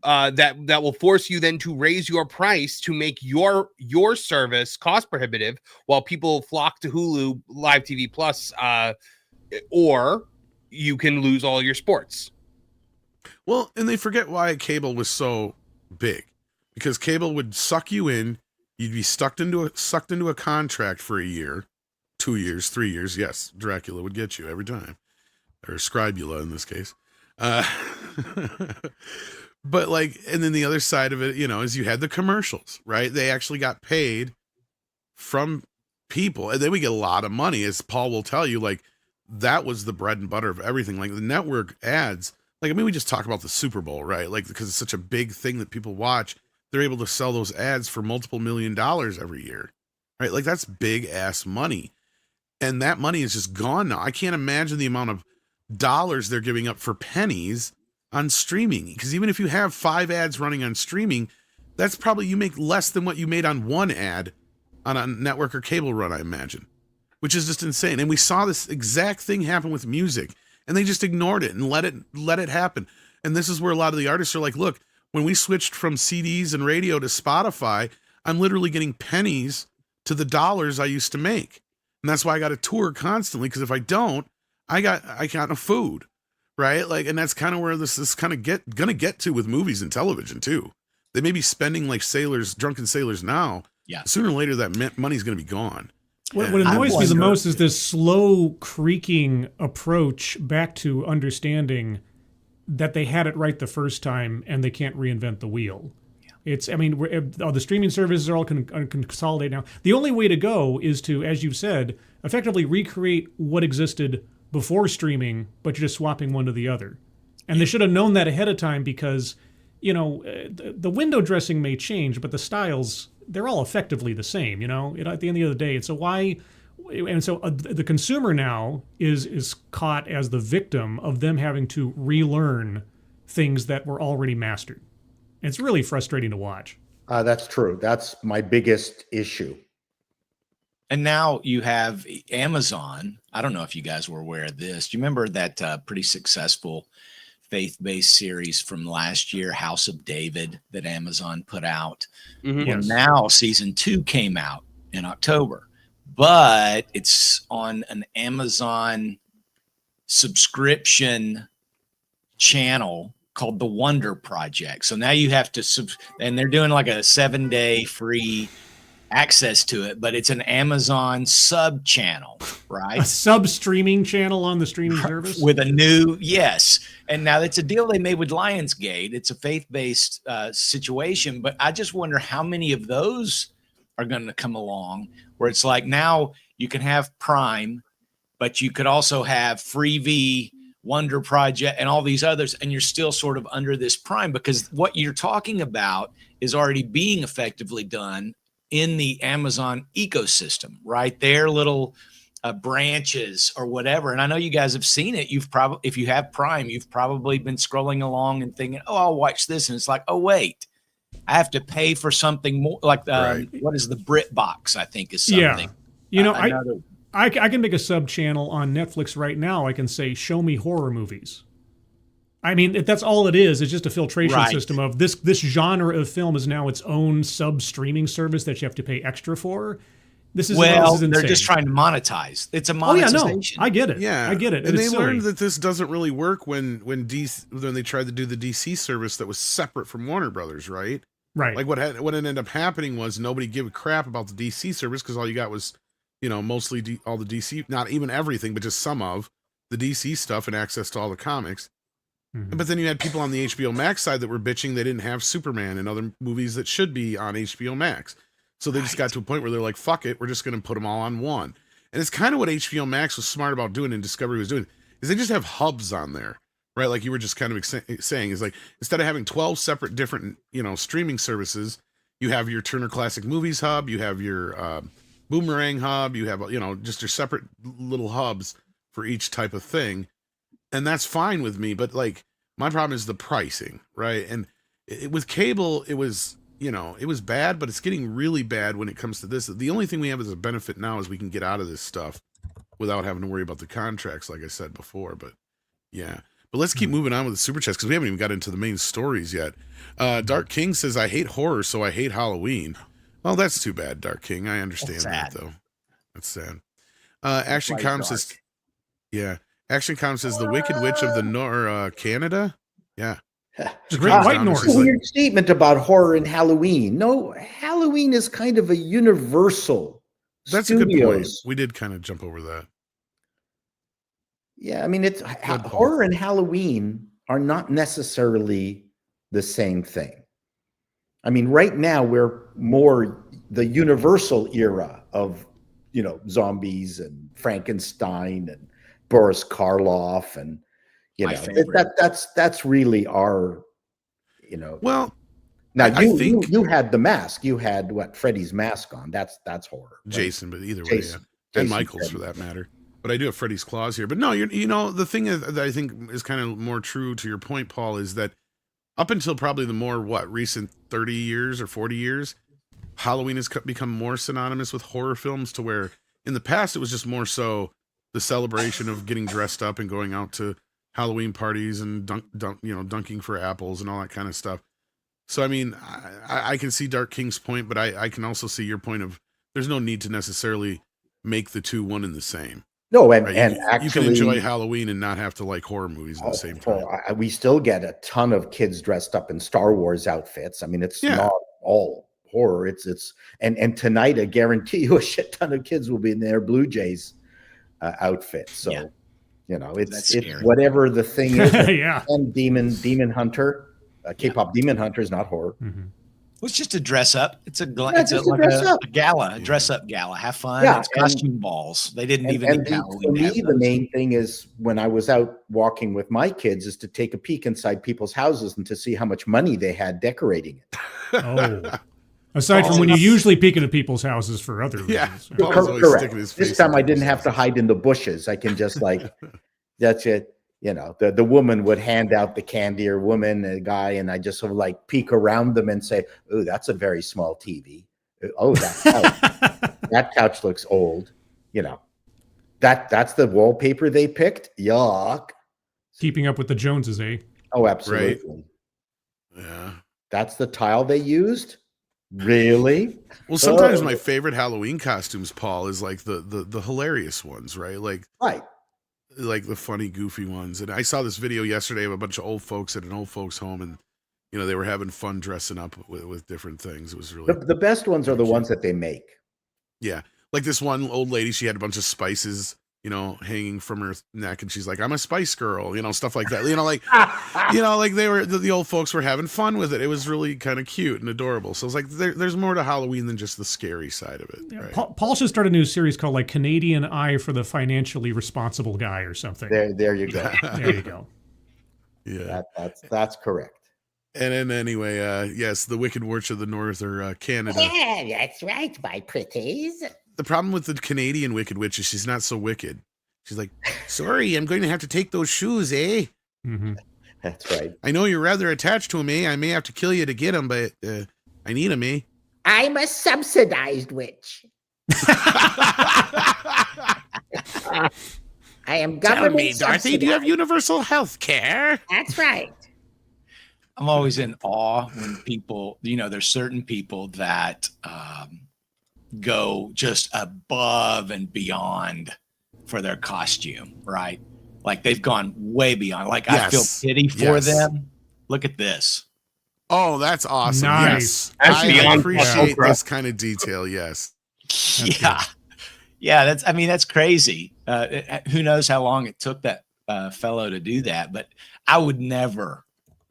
that will force you then to raise your price to make your service cost prohibitive while people flock to Hulu Live TV Plus, or you can lose all your sports. Well, and they forget why cable was so big, because cable would suck you in. You'd be sucked into a contract for a year, 2 years, 3 years. Yes, Dracula would get you every time, or Scribula in this case. But like, and then the other side of it, is you had the commercials, right? They actually got paid from people, and then we get a lot of money, as Paul will tell you. Like, that was the bread and butter of everything. Like the network ads, like, I mean, we just talk about the Super Bowl, right? Like, because it's such a big thing that people watch, they're able to sell those ads for multiple $1 million every year, right? Like, that's big ass money. And that money is just gone now. I can't imagine the amount of dollars they're giving up for pennies on streaming. Because even if you have 5 ads running on streaming, that's probably, you make less than what you made on one ad on a network or cable run, I imagine, which is just insane. And we saw this exact thing happen with music, and they just ignored it and let it happen. And this is where a lot of the artists are like, look, when we switched from CDs and radio to Spotify, I'm literally getting pennies to the dollars I used to make. And that's why I got to tour constantly, because if I don't, I got no food, right? Like, and that's kind of where this is kind of gonna get to with movies and television too. They may be spending like drunken sailors now. Yeah. Sooner or later, that money's going to be gone. What annoys me the most is this slow creaking approach back to understanding that they had it right the first time and they can't reinvent the wheel. Yeah. The streaming services are all consolidated now. The only way to go is to, as you've said, effectively recreate what existed before streaming, but you're just swapping one to the other. And they should have known that ahead of time, because, the window dressing may change, but the styles, they're all effectively the same, at the end of the day. So the consumer now is caught as the victim of them having to relearn things that were already mastered. It's really frustrating to watch. That's true. That's my biggest issue. And now you have Amazon. I don't know if you guys were aware of this. Do you remember that pretty successful faith-based series from last year, House of David, that Amazon put out? Mm-hmm. Well, now season 2 came out in October, but it's on an Amazon subscription channel called the Wonder Project. So now you have to, and they're doing like a 7-day free access to it, but it's an Amazon sub channel, right? A sub streaming channel on the streaming service with a new, yes. And now it's a deal they made with Lionsgate. It's a faith-based situation, but I just wonder how many of those are going to come along where it's like now you can have Prime, but you could also have Freevee, Wonder Project, and all these others, and you're still sort of under this Prime, because what you're talking about is already being effectively done in the Amazon ecosystem, right? Their little branches or whatever. And I know you guys have seen it. You've probably, if you have Prime, you've probably been scrolling along and thinking, oh, I'll watch this. And it's like, oh, wait, I have to pay for something more, like what is the BritBox, I think is something. Yeah. I can make a sub channel on Netflix right now. I can say, show me horror movies. I mean, that's all it is. It's just a filtration system of this genre of film is now its own sub streaming service that you have to pay extra for. This is they're just trying to monetize. It's a monetization. Oh, yeah, no, I get it. Yeah, I get it. And they learned that this doesn't really work when they tried to do the DC service that was separate from Warner Brothers, right? Right. Like what ended up happening was nobody gave a crap about the DC service because all you got was, mostly all the DC, not even everything, but just some of the DC stuff and access to all the comics. Mm-hmm. But then you had people on the HBO Max side that were bitching they didn't have Superman and other movies that should be on HBO Max. So they just got to a point where they're like, fuck it, we're just going to put them all on one. And it's kind of what HBO Max was smart about doing and Discovery was doing, is they just have hubs on there, right? Like you were just kind of saying, is like, instead of having 12 separate different, streaming services, you have your Turner Classic Movies hub, you have your Boomerang hub, you have, just your separate little hubs for each type of thing. And that's fine with me, but like my problem is the pricing, right? And with cable, it was, it was bad, but it's getting really bad when it comes to this. The only thing we have as a benefit now is we can get out of this stuff without having to worry about the contracts, like I said before. But yeah, but let's keep moving on with the super chats because we haven't even got into the main stories yet. Dark King says, I hate horror, so I hate Halloween. Well, that's too bad, Dark King. I understand that though. That's sad. Action Com says, yeah. Action Com says the Wicked Witch of the Canada. Yeah. It's a great white North. A weird statement about horror and Halloween. No, Halloween is kind of a universal. That's studios. A good point. We did kind of jump over that. Yeah, I mean, it's horror and Halloween are not necessarily the same thing. I mean, right now we're more the Universal era of, zombies and Frankenstein and Boris Karloff and that's really our well now you had the mask, you had Freddy's mask on, that's horror, right? Jason, but either way, and Michael's for that matter, but I do have Freddy's claws here. But no, the thing that I think is kind of more true to your point, Paul, is that up until probably the more recent 30 years or 40 years, Halloween has become more synonymous with horror films, to where in the past it was just more so the celebration of getting dressed up and going out to Halloween parties and dunking for apples and all that kind of stuff. So, I mean, I can see Dark King's point, but I can also see your point of there's no need to necessarily make the two one and the same. No, right? and actually, you can enjoy Halloween and not have to like horror movies at the same time. We still get a ton of kids dressed up in Star Wars outfits. I mean, it's not all horror. It's and tonight I guarantee you a shit ton of kids will be in their Blue Jays outfit. So it's whatever the thing is. Yeah. And Demon Hunter, K-pop Demon Hunter is not horror. Mm-hmm. Well, it's just a dress up. It's a gala, a dress up gala. Have fun. Yeah, it's costume balls. They didn't even. For me, the main thing is when I was out walking with my kids is to take a peek inside people's houses and to see how much money they had decorating it. Oh. Aside from when you usually peek into people's houses for other reasons. Correct. This time I didn't have to hide in the bushes. I can just that's it. The woman would hand out the candy, or a guy, and I just sort of peek around them and say, "Oh, that's a very small TV. Oh, that couch looks old." That's the wallpaper they picked. Yuck. Keeping up with the Joneses, eh? Oh, absolutely. Right. Yeah. That's the tile they used. Really? Well, sometimes my favorite Halloween costumes, Paul, is like the hilarious ones, right? Like, right. like the funny, goofy ones. And I saw this video yesterday of a bunch of old folks at an old folks home, and they were having fun dressing up with different things. It was really The best ones are the ones that they make. yeah. Like this one old lady, she had a bunch of spices, hanging from her neck, and she's like, "I'm a spice girl," stuff like that. Like they were the old folks were having fun with it. It was really kind of cute and adorable. So it's like there's more to Halloween than just the scary side of it. Yeah, Right? Paul should start a new series called like Canadian Eye for the Financially Responsible Guy or something. There you go. There you go. Yeah, That's correct. And then anyway, yes, the Wicked Witch of the North, or Canada. Yeah, that's right, my pretties. The problem with the Canadian Wicked Witch is she's not so wicked. She's like, "Sorry, I'm going to have to take those shoes, eh? Mm-hmm. That's right. I know you're rather attached to them, eh? I may have to kill you to get them, but I need them, eh?" I'm a subsidized witch. I am Tell government me, Dorothy, do you have subsidized. universal health care? That's right. I'm always in awe when people, there's certain people that go just above and beyond for their costume, right? Like they've gone way beyond. Like I feel Yes. pity for Yes. them. Look at this. Oh, that's awesome. Nice. Yes. That's I beyond appreciate Oprah. this kind of detail. Yes. Yeah. Yeah. That's crazy. Who knows how long it took that fellow to do that, but I would never.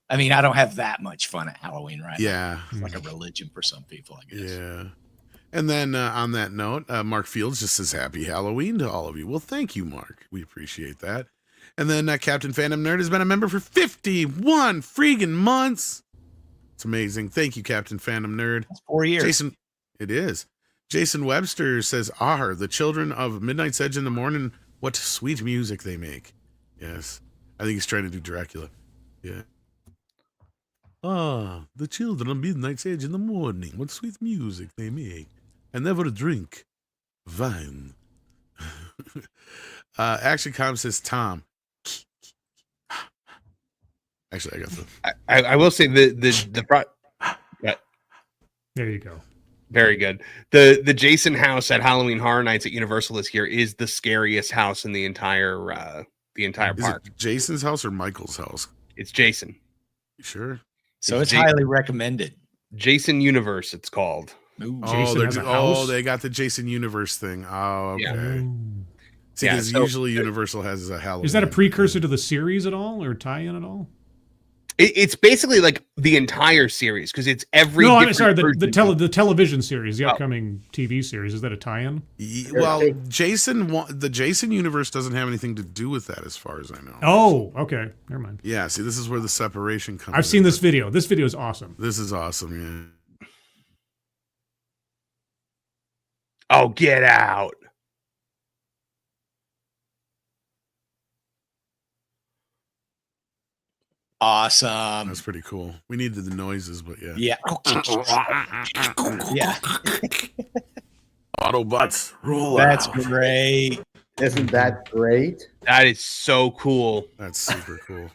I mean, I don't have that much fun at Halloween, right? Yeah. It's like a religion for some people, I guess. Yeah. And then on that note, Mark Fields just says happy Halloween to all of you. Well, thank you, Mark. We appreciate that. And then Captain Phantom Nerd has been a member for 51 freaking months. It's amazing. Thank you, Captain Phantom Nerd. That's 4 years. Jason, it is. Jason Webster says, the children of Midnight's Edge in the morning, what sweet music they make. Yes. I think he's trying to do Dracula. Yeah. The children of Midnight's Edge in the morning, what sweet music they make. I never drink wine. Action Com says, Tom. Actually, I got the. I will say There you go. very good. The Jason house at Halloween Horror Nights at Universal this year is the scariest house in the entire Is park. it Jason's house or Michael's house? It's Jason. You sure? So it's Jason. highly recommended. Jason Universe, it's called. Ooh, Jason has a house? They got the Jason Universe thing. Oh, okay. Yeah. See, Yeah, because so- usually Universal has a Halloween. Is that a precursor to the series at all, or tie-in at all? It's basically like the entire series because it's every. No, I'm different sorry. version of- The television series, the Oh. upcoming TV series. Is that a tie-in? Well, the Jason Universe doesn't have anything to do with that, as far as I know. Oh, okay. Never mind. Yeah. See, this is where the separation comes. I've seen in. this video. This video is awesome. This is awesome. Oh, get out! Yeah, awesome. that's pretty cool. We needed the noises, but yeah. Yeah. Yeah. Autobots, roll That's out. great. Isn't that great? That is so cool. That's super cool.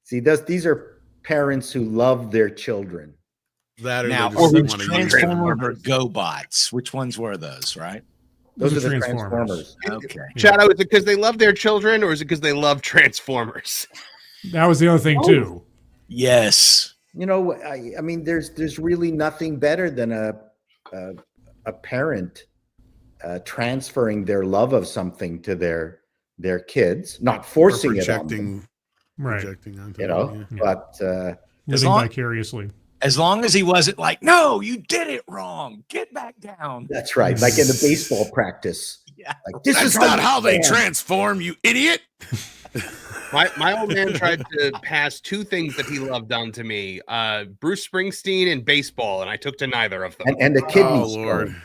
See, these are parents who love their children. That or Now, they or just who's want to use it. Transformers or GoBots? Which ones were those, right? Those Those are are the Transformers. Transformers. Okay. Shadow, is it because they love their children, or is it because they love Transformers? That was the other thing too. Yes. You know, I mean, there's really nothing better than a parent transferring their love of something to their kids, not forcing it on them, Right. Projecting onto you them, know. yeah. But As Living long- vicariously. As long as he wasn't like, no, you did it wrong. Get back down. that's right, like in the baseball practice. Yeah. Like, this That's is not how they stand. transform, you idiot. My old man tried to pass two things that he loved onto me: Bruce Springsteen and baseball, and I took to neither of them. And the kidney Oh, stone. Lord.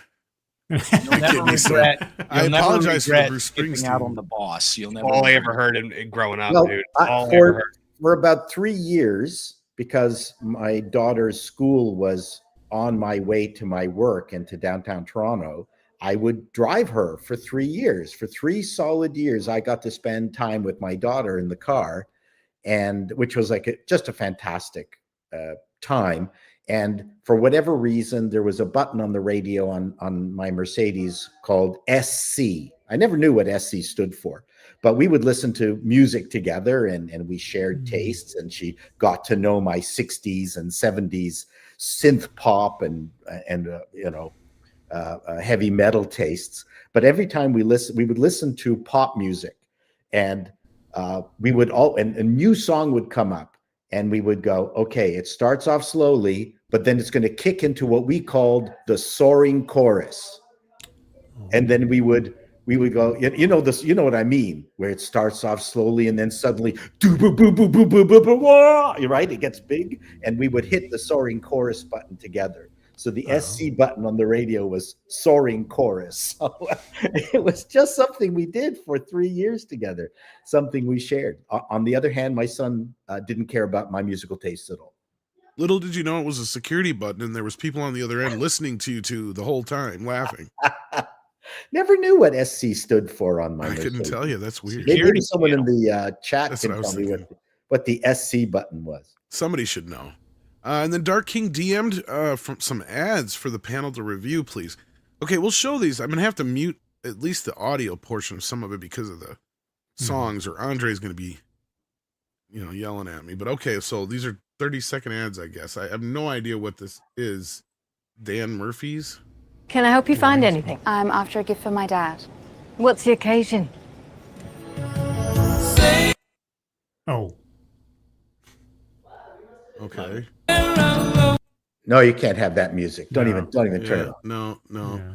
You'll never me so. regret. I You'll never apologize for regret Bruce skipping out Springsteen. on the boss. You'll never. All I regret. ever heard in growing up, Well, dude. I- All I for- ever heard. For about 3 years, because my daughter's school was on my way to my work and to downtown Toronto, I would drive her for 3 years. For 3 solid years, I got to spend time with my daughter in the car, and which was like just a fantastic time. And for whatever reason, there was a button on the radio on my Mercedes called SC. I never knew what SC stood for, but we would listen to music together, and we shared tastes, and she got to know my 60s and 70s synth pop and heavy metal tastes. But every time we would listen to pop music, and we would and a new song would come up, and we would go, okay, it starts off slowly, but then it's going to kick into what we called the soaring chorus. And then we would go, you know what I mean, where it starts off slowly and then suddenly, right? It gets big, and we would hit the soaring chorus button together. So the SC button on the radio was soaring chorus. So it was just something we did for 3 years together, something we shared. On the other hand, my son didn't care about my musical tastes at all. Little did you know it was a security button, and there was people on the other end listening to you two the whole time, laughing. Never knew what SC stood for on my. I couldn't tell you. That's weird. Maybe someone in the chat That's can what I was tell me thinking. what the SC button was. Somebody should know. And then Dark King DM'd from some ads for the panel to review, please. Okay, we'll show these. I'm going to have to mute at least the audio portion of some of it because of the songs, or Andre's going to be, yelling at me. But okay, so these are 30-second ads, I guess. I have no idea what this is. Dan Murphy's? Can I help you find anything? I'm after a gift for my dad. What's the occasion? Oh. Okay. No, you can't have that music. Don't even turn it on. No. Yeah.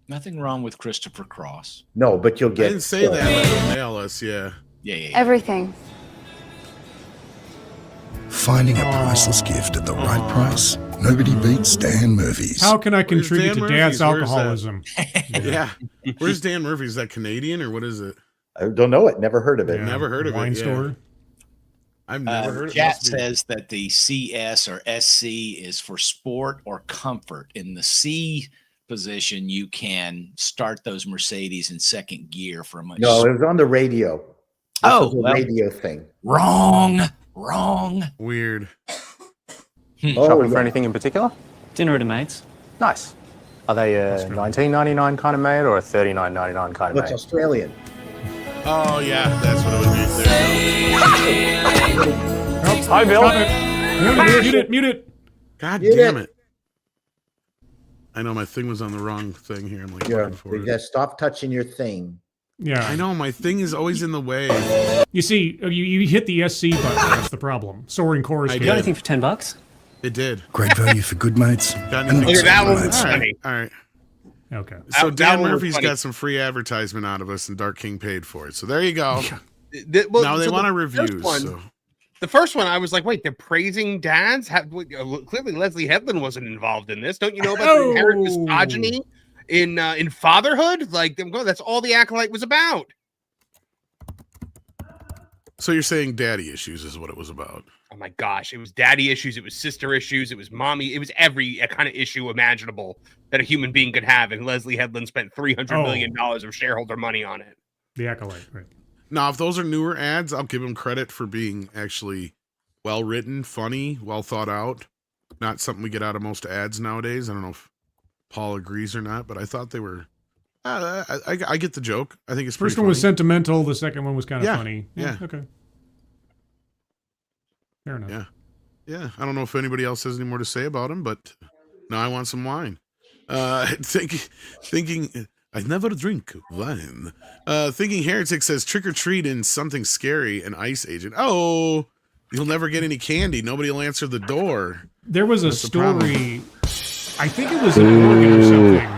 Nothing wrong with Christopher Cross. No, but you'll I get. didn't say that. But mail us, yeah. Yeah. Everything. Finding a priceless gift at the right price. Nobody beats Dan Murphy's. How can I contribute Dan to Dad's Murphy's? Where's that? alcoholism? Yeah. Where's Dan Murphy? Is that Canadian or what is it? I don't know it. Never heard of it. Yeah, Never heard of wine it. Yeah. store. I've never heard of it. Chat Must be- says that the CS or SC is for sport or comfort. In the C position, you can start those Mercedes in second gear for a much. No, it was on the radio. This was a well, radio thing. wrong. Weird. Shopping for yeah. anything in particular? Dinner at a mate's. Nice. Are they a $19.99 kind of mate or a $39.99 kind of What's mate? Australian? Oh, yeah. That's what it would be. There you go. Hi, Bill. Mute it. God Mute damn it. it. I know my thing was on the wrong thing here. I'm like Yeah, looking for it. just stop touching your thing. Yeah. I know my thing is always in the way. You see, you hit the SC button. That's the problem. Soaring chorus. I You did. got anything for $10? It did. Great value for good mates. Got And anything? not so that good one was mates. funny. All right. Okay. So That Dan one was Murphy's funny. got some free advertisement out of us, and Dark King paid for it. So there you go. Well, Now they so want the a review. first one- So. The first one, I was like, wait, they're praising dads? Clearly, Leslie Headland wasn't involved in this. Don't you know about the inherent misogyny in fatherhood? Like, that's all the Acolyte was about. So you're saying daddy issues is what it was about? Oh my gosh, it was daddy issues, it was sister issues, it was mommy, it was every kind of issue imaginable that a human being could have, and Leslie Headland spent $300 million of shareholder money on it. The Acolyte, right. Now, if those are newer ads, I'll give him credit for being actually well written, funny, well thought out. Not something we get out of most ads nowadays. I don't know if Paul agrees or not, but I thought they were. I get the joke. I think it's First pretty one was funny. sentimental. The second one was kind of Yeah, funny. yeah. Okay. Fair enough. Yeah. Yeah. I don't know if anybody else has any more to say about him, but now I want some wine. Thinking I never drink wine. Thinking Heretic says trick or treat in something scary, an ice agent. Oh, you'll never get any candy. Nobody will answer the door. There was a That's the problem. story. I think it was in Oregon or something.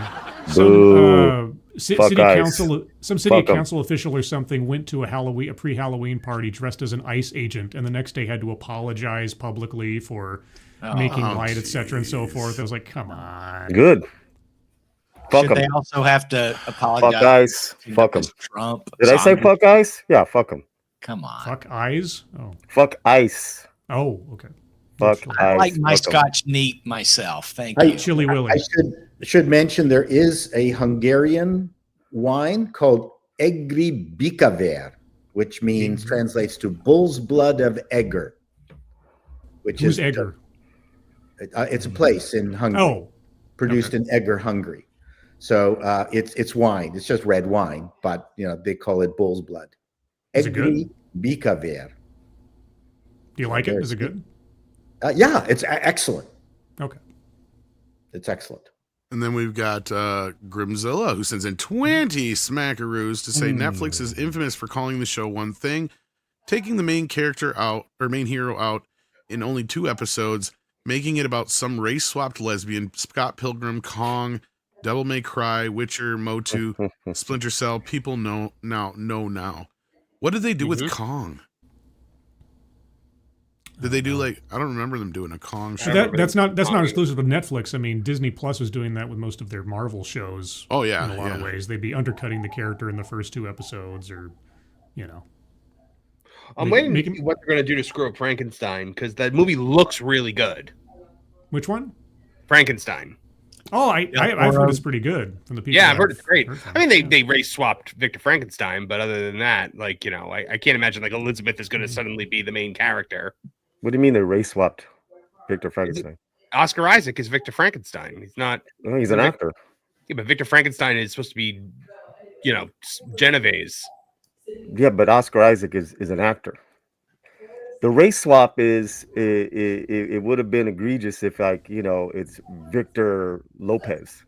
Some city ice. council, some city Fuck 'em. council official or something went to a pre-Halloween party dressed as an ICE agent, and the next day had to apologize publicly for making light, etc., and so forth. I was like, come on. Good. Fuck Should they them. also have to apologize? Fuck ice. to Fuck them. Trump. Did I say Zombie? fuck ice? Yeah, fuck them. Come on. Fuck eyes. Oh, Fuck ice. oh, okay. Fuck I ice. like my Fuck 'em. Scotch neat myself. Thank I- you. Chili Willy. I should mention there is a Hungarian wine called Egri Bikaver, which means translates to bull's blood of Egger. Which Who's is Egger? It's a place in Hungary, Oh, produced in Egger, Hungary. So it's wine. It's just red wine, but they call it bull's blood. Is it good? Egri Bikaver. Do you like it? Is it good? Yeah, it's excellent. Okay. It's excellent. And then we've got Grimzilla, who sends in 20 smackaroos to say Netflix is infamous for calling the show one thing, taking the main character out, or main hero out, in only 2 episodes, making it about some race-swapped lesbian, Scott Pilgrim, Kong, Devil May Cry, Witcher, Motu, Splinter Cell. People know now. What did they do with Kong? Did they do I don't remember them doing a Kong show. That's not exclusive to Netflix. I mean, Disney Plus is doing that with most of their Marvel shows. Oh yeah, in a lot of ways, they'd be undercutting the character in the first 2 episodes, or I'm waiting to see what they're going to do to screw up Frankenstein, because that movie looks really good. Which one? Frankenstein. Oh, I've heard it's pretty good from the people. Yeah, I've heard it's great. I mean, they race swapped Victor Frankenstein, but other than that, I can't imagine Elizabeth is going to suddenly be the main character. What do you mean they race swapped Victor Frankenstein? Oscar Isaac is Victor Frankenstein. He's not. No, he's an actor. Yeah, but Victor Frankenstein is supposed to be, Genovese. Yeah, but Oscar Isaac is an actor. The race swap is it would have been egregious if it's Victor Lopez.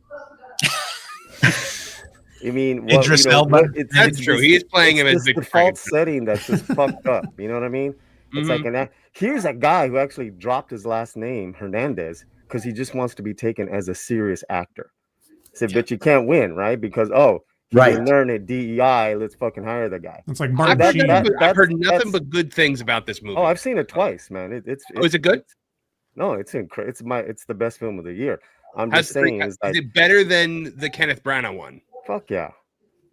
I mean, Idris Elba. That's true. He is playing him as Victor default setting that's just fucked up. You know what I mean? It's here's a guy who actually dropped his last name, Hernandez, because he just wants to be taken as a serious actor. Said, but you can't win, right? Because right, learn at DEI. Let's fucking hire the guy. It's like I've heard nothing but good things about this movie. Oh, I've seen it twice, man. Is it good? No, it's incredible. It's the best film of the year. I'm just saying, is it better than the Kenneth Branagh one? Fuck yeah.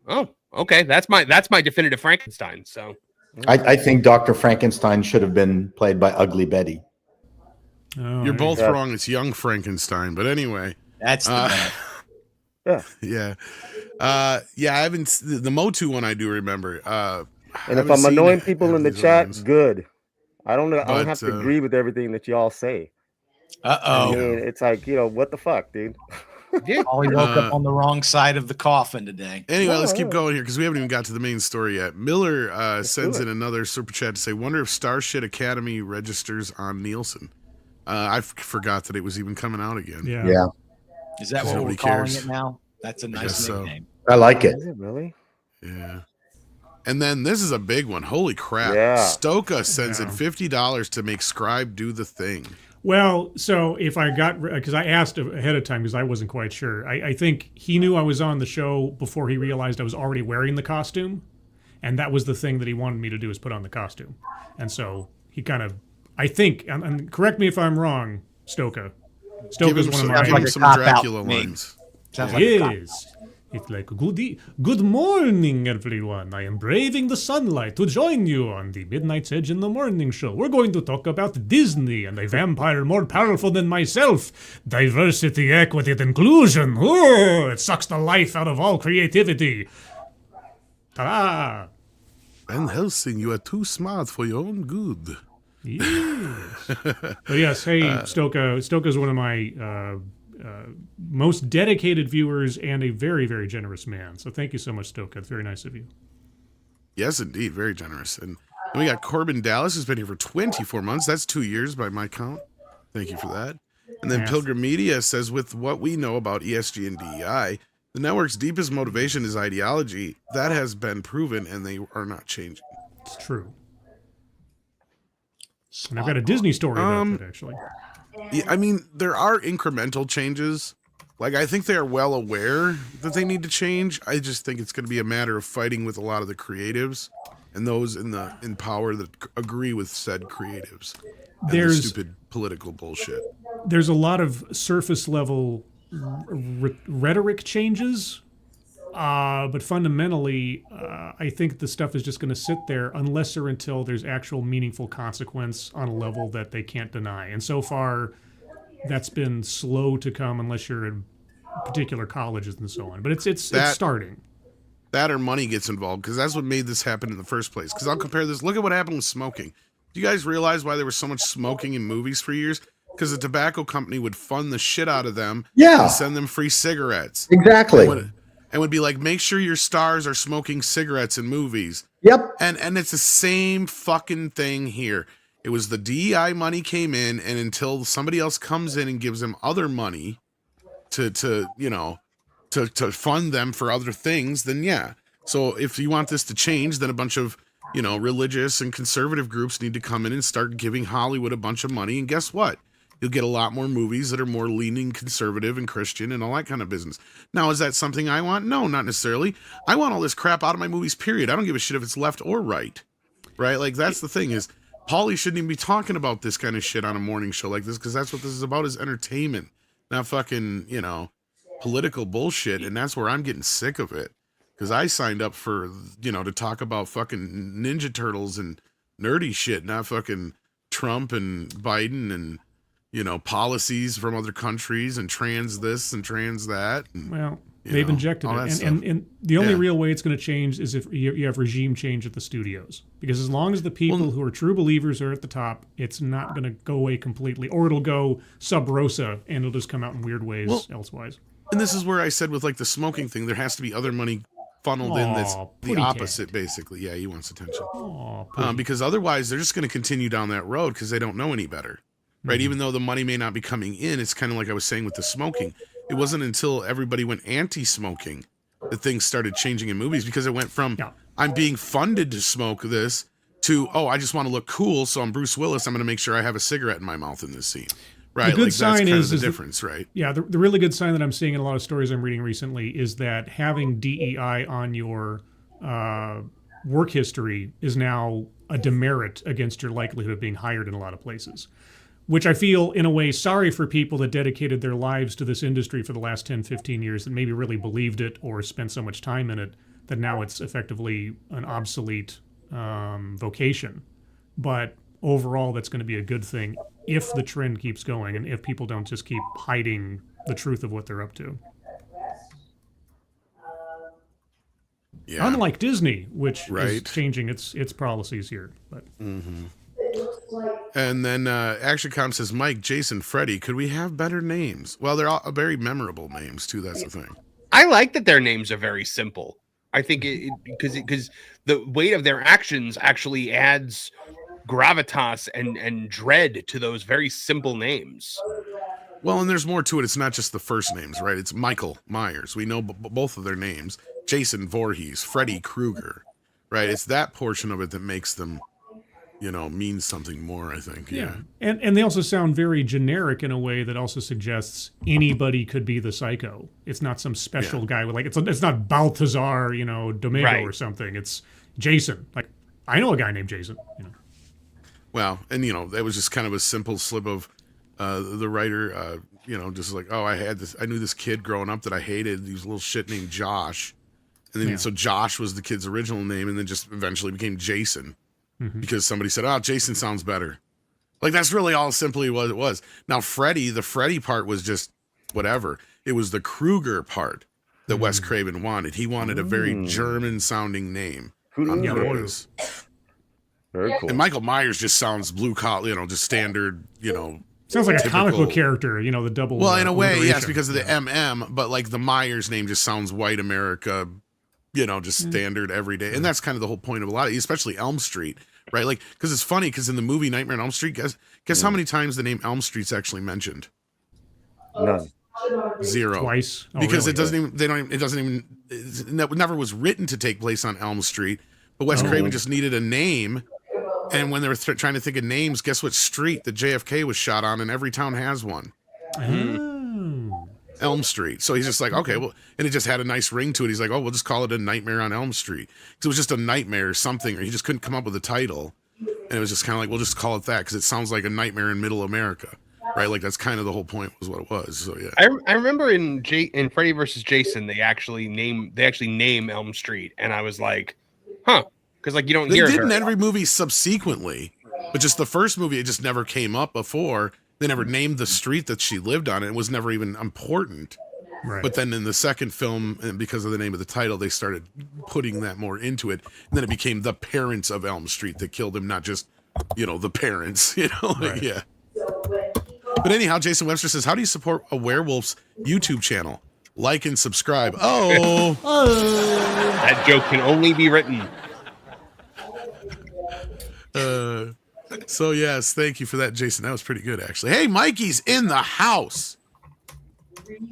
Oh, okay. That's my definitive Frankenstein. So. I think Dr. Frankenstein should have been played by Ugly Betty. Oh, you're both wrong. It's Young Frankenstein. But anyway. That's the yeah. I haven't the Motu one I do remember. And if I'm annoying people in the chat, good. I don't have to agree with everything that y'all say. Uh-oh. I mean, it's what the fuck, dude? Ollie woke up on the wrong side of the coffin today. Anyway, let's keep going here because we haven't even got to the main story yet. Miller sends in another super chat to say, wonder if Starship Academy registers on Nielsen. I forgot that it was even coming out again. Yeah. Is that what we're calling it now? That's a nice nickname. I like it. Is it really? Yeah. And then this is a big one. Holy crap. Yeah. Stoka sends in $50 to make Scribe do the thing. Well, so if I got, because I asked ahead of time because I wasn't quite sure. I think he knew I was on the show before he realized I was already wearing the costume. And that was the thing that he wanted me to do, is put on the costume. And so he kind of, I think, and correct me if I'm wrong, Stoka. Stoka's one of my... Give him some Dracula lines. Yes. It's like, good morning, everyone. I am braving the sunlight to join you on the Midnight's Edge in the Morning show. We're going to talk about Disney and a vampire more powerful than myself. Diversity, equity, and inclusion. Oh, it sucks the life out of all creativity. Ta-da! Van Helsing, you are too smart for your own good. Yes. But yes, hey, Stoka's one of my... most dedicated viewers and a very, very generous man. So thank you so much, Stoka. It's very nice of you. Yes, indeed. Very generous. And then we got Corbin Dallas, who's been here for 24 months. That's 2 years by my count. Thank you for that. And then Pilgrim Media says, with what we know about ESG and DEI, the network's deepest motivation is ideology. That has been proven, and they are not changing. It's true. And I've got a Disney story about that, actually. Yeah, I mean, there are incremental changes. I think they are well aware that they need to change. I just think it's going to be a matter of fighting with a lot of the creatives and those in power that agree with said creatives. There's the stupid political bullshit. There's a lot of surface level rhetoric changes, but fundamentally, I think the stuff is just going to sit there unless or until there's actual meaningful consequence on a level that they can't deny. And so far, that's been slow to come unless you're in particular colleges and so on. But it's starting. That or money gets involved, because that's what made this happen in the first place. Because I'll compare this. Look at what happened with smoking. Do you guys realize why there was so much smoking in movies for years? because the tobacco company would fund the shit out of them. Yeah. And send them free cigarettes. Exactly. And would be like, make sure your stars are smoking cigarettes in movies. Yep. And it's the same fucking thing here. It was the DEI money came in, and until somebody else comes in and gives them other money to fund them for other things, then yeah. So if you want this to change, then a bunch of, religious and conservative groups need to come in and start giving Hollywood a bunch of money. And guess what? You'll get a lot more movies that are more leaning conservative and Christian and all that kind of business. Now, is that something I want? No, not necessarily. I want all this crap out of my movies, period. I don't give a shit if it's left or right. Right? Like, that's the thing is, Paulie shouldn't even be talking about this kind of shit on a morning show like this, because that's what this is about, is entertainment, not fucking, political bullshit. And that's where I'm getting sick of it. Because I signed up for, to talk about fucking Ninja Turtles and nerdy shit, not fucking Trump and Biden and, policies from other countries and trans this and trans that. And, well, they've injected it. And the only real way it's going to change is if you have regime change at the studios. Because as long as the people who are true believers are at the top, it's not going to go away completely. Or it'll go sub rosa and it'll just come out in weird ways elsewise. And this is where I said with like the smoking thing, there has to be other money funneled in that's the opposite, basically. Yeah, he wants attention. Because otherwise they're just going to continue down that road because they don't know any better. Right? Even though the money may not be coming in, it's kind of like I was saying with the smoking. It wasn't until everybody went anti-smoking that things started changing in movies, because it went from I'm being funded to smoke this to, I just want to look cool, so I'm Bruce Willis, I'm going to make sure I have a cigarette in my mouth in this scene. Right? The good like, sign that's is the difference, right? Yeah, the really good sign that I'm seeing in a lot of stories I'm reading recently is that having DEI on your work history is now a demerit against your likelihood of being hired in a lot of places. Which I feel, in a way, sorry for people that dedicated their lives to this industry for the last 10, 15 years that maybe really believed it or spent so much time in it that now it's effectively an obsolete vocation. But overall, that's going to be a good thing if the trend keeps going and if people don't just keep hiding the truth of what they're up to. Yeah. Unlike Disney, which is changing its policies here. But. Mm-hmm. And then ActionCom says, Mike, Jason, Freddy, could we have better names? Well, they're all very memorable names, too. That's the thing. I like that their names are very simple. I think because the weight of their actions actually adds gravitas and dread to those very simple names. Well, and there's more to it. It's not just the first names, right? It's Michael Myers. We know both of their names. Jason Voorhees, Freddy Krueger, right? It's that portion of it that makes them, means something more, I think. Yeah. And they also sound very generic in a way that also suggests anybody could be the psycho. It's not some special guy with it's not Balthazar, Domingo or something. It's Jason. Like, I know a guy named Jason, Well, and that was just kind of a simple slip of the writer, just like, I knew this kid growing up that I hated. He was a little shit named Josh. And then so Josh was the kid's original name, and then just eventually became Jason. Mm-hmm. Because somebody said, Jason sounds better. Like, that's really all simply what it was. Now, the Freddy part was just whatever. It was the Krueger part that Wes Craven wanted. He wanted a very German-sounding name on purpose. Very cool. And Michael Myers just sounds blue collar, just standard, Sounds like a comic book character, the double. Well, in a way, yes, because of the MM, but like the Myers name just sounds white America, just standard every day. And that's kind of the whole point of a lot of, especially Elm Street, right? Like, because it's funny, because in the movie Nightmare on Elm Street, guess how many times the name Elm Street's actually mentioned? None. 0. Twice. Because it never was written to take place on Elm Street, but Wes Craven just needed a name. And when they were trying to think of names, guess what street that JFK was shot on? And every town has one. Elm Street. So he's just like, okay, well, and it just had a nice ring to it. He's like, we'll just call it A Nightmare on Elm Street. Because it was just a nightmare or something, or he just couldn't come up with a title. And it was just kind of like, we'll just call it that because it sounds like a nightmare in middle America. Right? Like, that's kind of the whole point was what it was. So, yeah. I remember in Freddy vs. Jason, they actually name Elm Street. And I was like, huh. Because, like, you don't hear it. They did in every movie subsequently. But just the first movie, it just never came up before. They never named the street that she lived on. It was never even important. Right. But then in the second film, and because of the name of the title, they started putting that more into it. And then it became the parents of Elm Street that killed him, not just, the parents, Right. Yeah. But anyhow, Jason Webster says, how do you support a werewolf's YouTube channel? Like and subscribe. Oh. That joke can only be written. So yes, thank you for that, Jason. That was pretty good, actually. Hey, Mikey's in the house.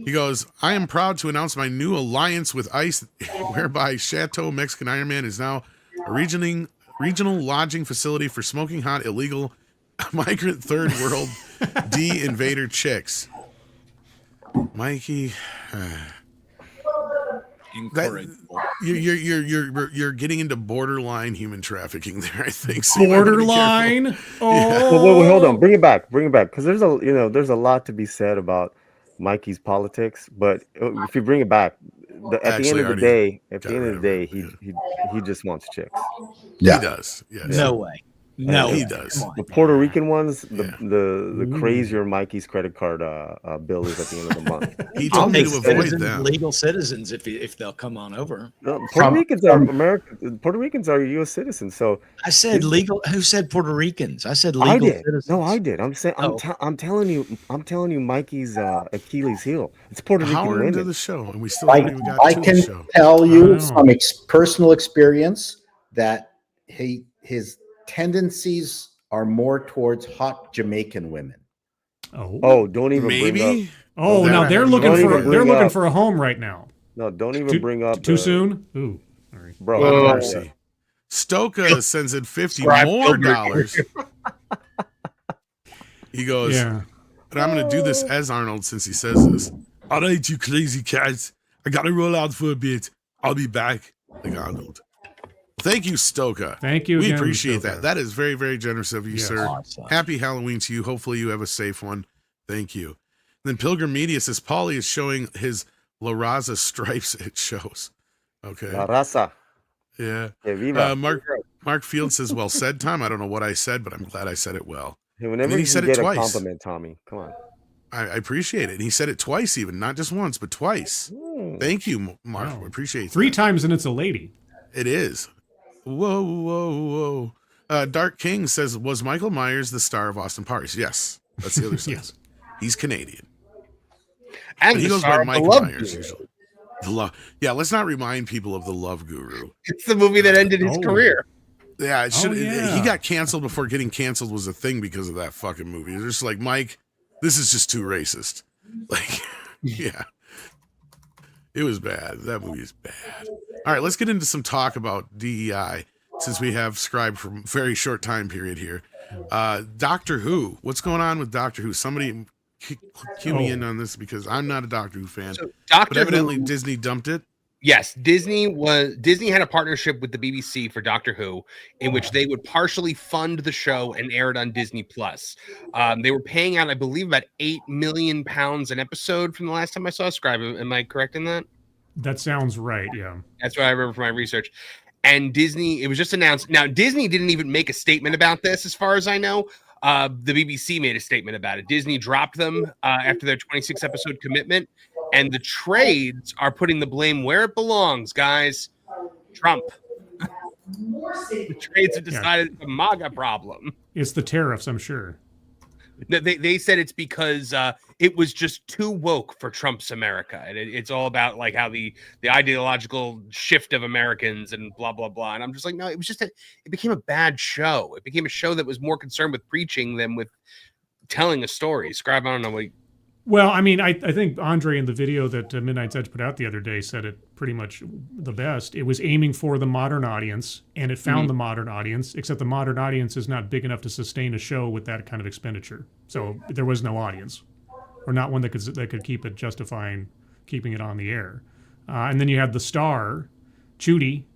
He goes, I am proud to announce my new alliance with ICE, whereby Chateau Mexican Iron Man is now a regional lodging facility for smoking hot, illegal, migrant third world D-invader chicks. Mikey, you're getting into borderline human trafficking there, I think. So borderline. Oh, wait, hold on. Bring it back, because there's a lot to be said about Mikey's politics. But if you bring it back, at the end of the day, he just wants chicks. Yeah, he does. Yes. No way. No, he does. The Puerto Rican ones, the crazier Mikey's credit card bill is at the end of the month. He told me to avoid them. Legal citizens, if they'll come on over. No, Puerto Ricans are American. Puerto Ricans are U.S. citizens. So I said legal. Who said Puerto Ricans? I said legal citizens. No, I did. I'm saying. I'm telling you, Mikey's Achilles heel. It's Puerto Rican. We're into the show, and we still haven't even got I to can the show. tell you from personal experience that his tendencies are more towards hot Jamaican women. Oh, don't even maybe. Bring up. Oh, now they're looking for a home right now. No, don't even bring up too soon. Ooh, sorry, bro. Stoka sends in $50 more. He goes, but I'm going to do this as Arnold since he says this. All right, you crazy cats. I got to roll out for a bit. I'll be back. Like Arnold. Thank you, Stoka. Thank you. We again, appreciate Stoka. that. That is very, very generous of you, sir. Awesome. Happy Halloween to you. Hopefully you have a safe one. Thank you. Then Pilgrim Media says Paulie is showing his La Raza stripes at shows. Okay. La Raza. Yeah. Mark Field says, well said, Tom. I don't know what I said, but I'm glad I said it well. Hey, whenever he said it twice. A compliment, Tommy. Come on. I appreciate it. And he said it twice even, not just once, but twice. Thank you, Mark. Wow. I appreciate it. 3 times and it's a lady. It is. Whoa. Dark King says, was Michael Myers the star of Austin Powers? Yes. That's the other side. Yes. He's Canadian. And he goes by by Mike Myers Guru. usually. Yeah, let's not remind people of The Love Guru. It's the movie that ended his career. Yeah, it should. He got canceled before getting canceled was a thing because of that fucking movie. It's just like, Mike, this is just too racist. Like, yeah. It was bad. That movie is bad. All right, let's get into some talk about DEI since we have Scribe for a very short time period here. Doctor Who. What's going on with Doctor Who? Somebody cue me in on this because I'm not a Doctor Who fan. So but evidently Disney dumped it. Yes, Disney had a partnership with the BBC for Doctor Who, in which they would partially fund the show and air it on Disney Plus. They were paying out, I believe, about £8 million an episode from the last time I saw Scribe. Am I correct in that? That sounds right. Yeah, that's what I remember from my research. And Disney, it was just announced. Now, Disney didn't even make a statement about this, as far as I know. The BBC made a statement about it. Disney dropped them after their 26 episode commitment, and the trades are putting the blame where it belongs, guys. Trump. The trades have decided it's a MAGA problem. It's the tariffs, I'm sure. No, they said it's because it was just too woke for Trump's America, and it's all about like how the ideological shift of Americans and blah blah blah. And I'm just like, no, it was just it became a bad show. It became a show that was more concerned with preaching than with telling a story. Scribe, I don't know what. Well, I mean, I think Andre in the video that Midnight's Edge put out the other day said it pretty much the best. It was aiming for the modern audience, and it found the modern audience, except the modern audience is not big enough to sustain a show with that kind of expenditure. So there was no audience, or not one that could keep it justifying keeping it on the air. And then you had the star, Cutie,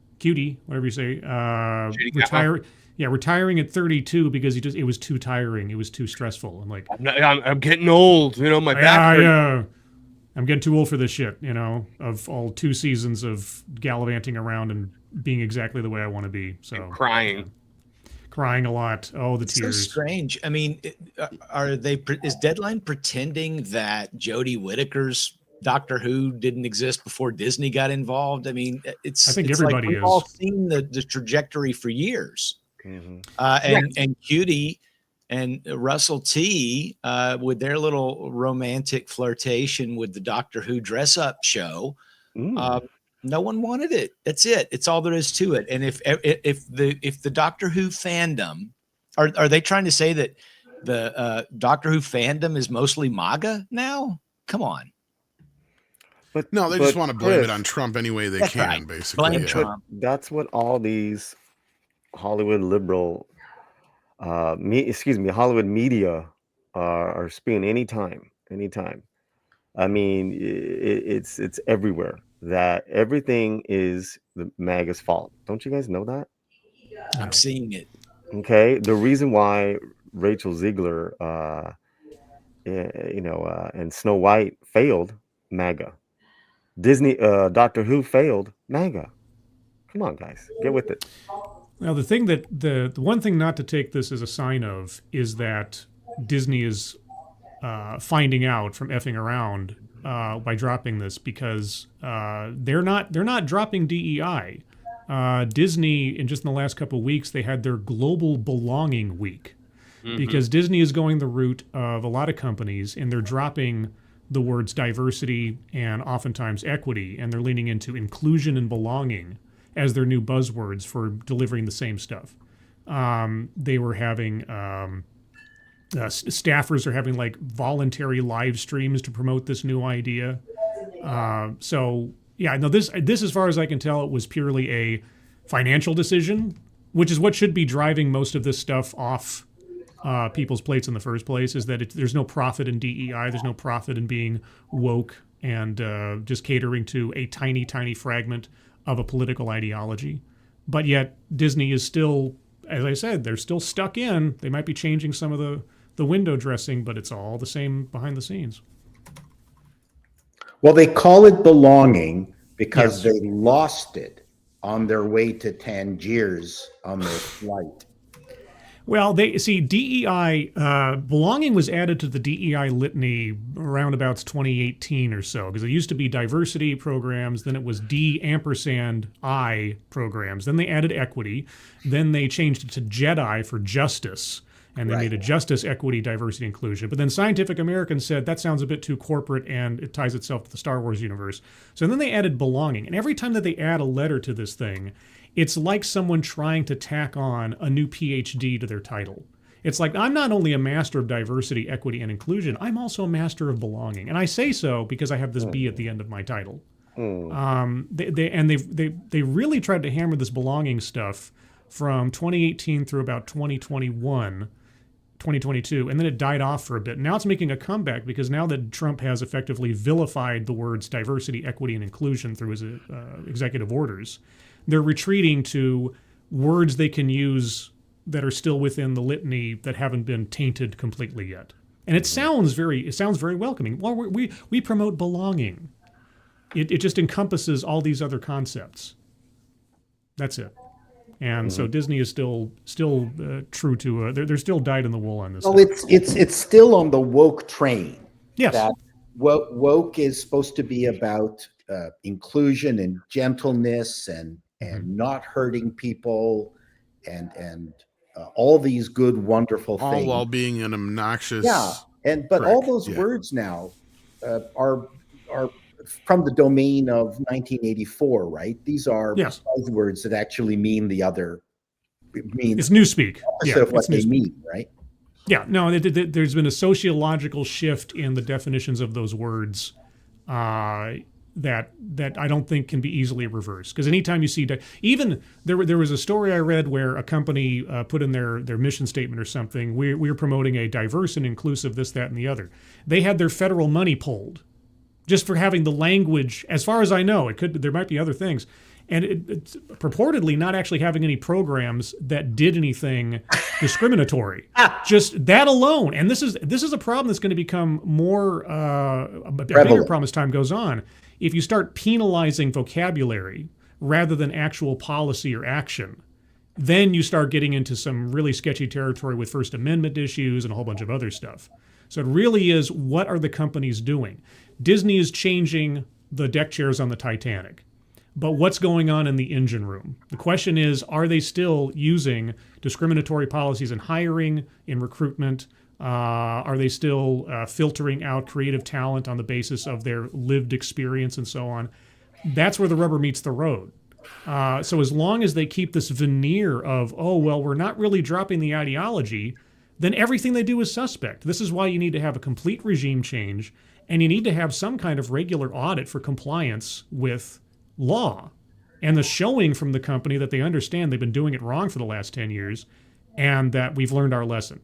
whatever you say, retiring at 32 because it was too tiring. It was too stressful. I'm like, I'm getting old. You know, my back. I'm getting too old for this shit. You know, of all 2 seasons of gallivanting around and being exactly the way I want to be. So and crying a lot. Oh, the tears. So strange. I mean, is Deadline pretending that Jodie Whittaker's Doctor Who didn't exist before Disney got involved? I mean, I think everybody we've all seen the trajectory for years. And Cutie And Russell T, with their little romantic flirtation with the Doctor Who dress-up show, no one wanted it. That's it. It's all there is to it. And if the Doctor Who fandom, are they trying to say that the Doctor Who fandom is mostly MAGA now? Come on. But no, they just want to blame it on Trump any way they can, right. basically. Blame Trump. That's what all these Hollywood liberal, Hollywood media are spewing anytime. I mean, it's everywhere. That everything is the MAGA's fault. Don't you guys know that? I'm seeing it. Okay, the reason why Rachel Ziegler, and Snow White failed, MAGA. Disney, Doctor Who failed, MAGA. Come on, guys, get with it. Now, the thing that the one thing not to take this as a sign of is that Disney is finding out from effing around by dropping this, because they're not dropping DEI. Disney, in the last couple of weeks, they had their Global Belonging Week, because Disney is going the route of a lot of companies, and they're dropping the words diversity and oftentimes equity, and they're leaning into inclusion and belonging as their new buzzwords for delivering the same stuff. They were having staffers are having like voluntary live streams to promote this new idea. So yeah, no, this as far as I can tell, it was purely a financial decision, which is what should be driving most of this stuff off people's plates in the first place, is that there's no profit in DEI, there's no profit in being woke and just catering to a tiny, tiny fragment of a political ideology. But yet Disney is still, as I said, they're still stuck in. They might be changing some of the window dressing, but it's all the same behind the scenes. Well, they call it belonging because they lost it on their way to Tangiers on their flight. Well, they see DEI, belonging was added to the DEI litany around about 2018 or so, because it used to be diversity programs, then it was D&I programs, then they added equity, then they changed it to JEDI for justice, and they made it justice, equity, diversity, inclusion. But then Scientific American said that sounds a bit too corporate and it ties itself to the Star Wars universe. So then they added belonging, and every time that they add a letter to this thing, it's like someone trying to tack on a new PhD to their title. It's like, I'm not only a master of diversity, equity, and inclusion, I'm also a master of belonging. And I say so because I have this B at the end of my title. They really tried to hammer this belonging stuff from 2018 through about 2021, 2022, and then it died off for a bit. Now it's making a comeback because now that Trump has effectively vilified the words diversity, equity, and inclusion through his executive orders, they're retreating to words they can use that are still within the litany that haven't been tainted completely yet. And it sounds very welcoming. Well, we promote belonging. It just encompasses all these other concepts. That's it. And so Disney is still true to they're still dyed in the wool on this. Well, it's still on the woke train. Yes. That woke is supposed to be about inclusion and gentleness and not hurting people and all these good, wonderful all things. All while being an obnoxious. Yeah, but all those words now are from the domain of 1984, right? These are buzzwords that actually mean the other. It's newspeak. Of what they mean, right? Yeah, no, there's been a sociological shift in the definitions of those words that I don't think can be easily reversed. Because anytime you see, even there was a story I read where a company put in their mission statement or something, we're promoting a diverse and inclusive this, that, and the other. They had their federal money pulled just for having the language, as far as I know. There might be other things. And it's purportedly not actually having any programs that did anything discriminatory. Just that alone. And this is a problem that's going to become more a bigger problem as time goes on. If you start penalizing vocabulary rather than actual policy or action, then you start getting into some really sketchy territory with First Amendment issues and a whole bunch of other stuff. So it really is, what are the companies doing? Disney is changing the deck chairs on the Titanic. but what's going on in the engine room? The question is, are they still using discriminatory policies in hiring, in recruitment? Are they still filtering out creative talent on the basis of their lived experience and so on? That's where the rubber meets the road. So as long as they keep this veneer of, oh, well, we're not really dropping the ideology, then everything they do is suspect. This is why you need to have a complete regime change, and you need to have some kind of regular audit for compliance with law. And the showing from the company that they understand they've been doing it wrong for the last 10 years and that we've learned our lesson.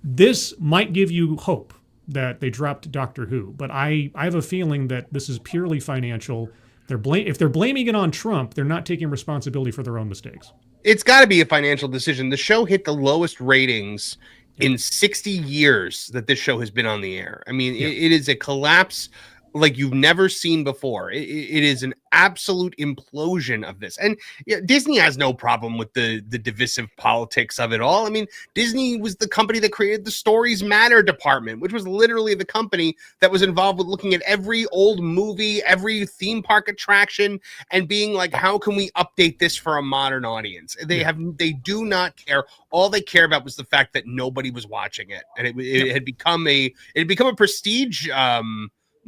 This might give you hope that they dropped Doctor Who, but I have a feeling that this is purely financial. If they're blaming it on Trump, they're not taking responsibility for their own mistakes. It's got to be a financial decision. The show hit the lowest ratings in 60 years that this show has been on the air. I mean, it is a collapse like you've never seen before. It is an absolute implosion of this. And Disney has no problem with the divisive politics of it all. I mean, Disney was the company that created the Stories Matter department, which was literally the company that was involved with looking at every old movie, every theme park attraction, and being like, how can we update this for a modern audience? They do not care. All they care about was the fact that nobody was watching it. And it had become a prestige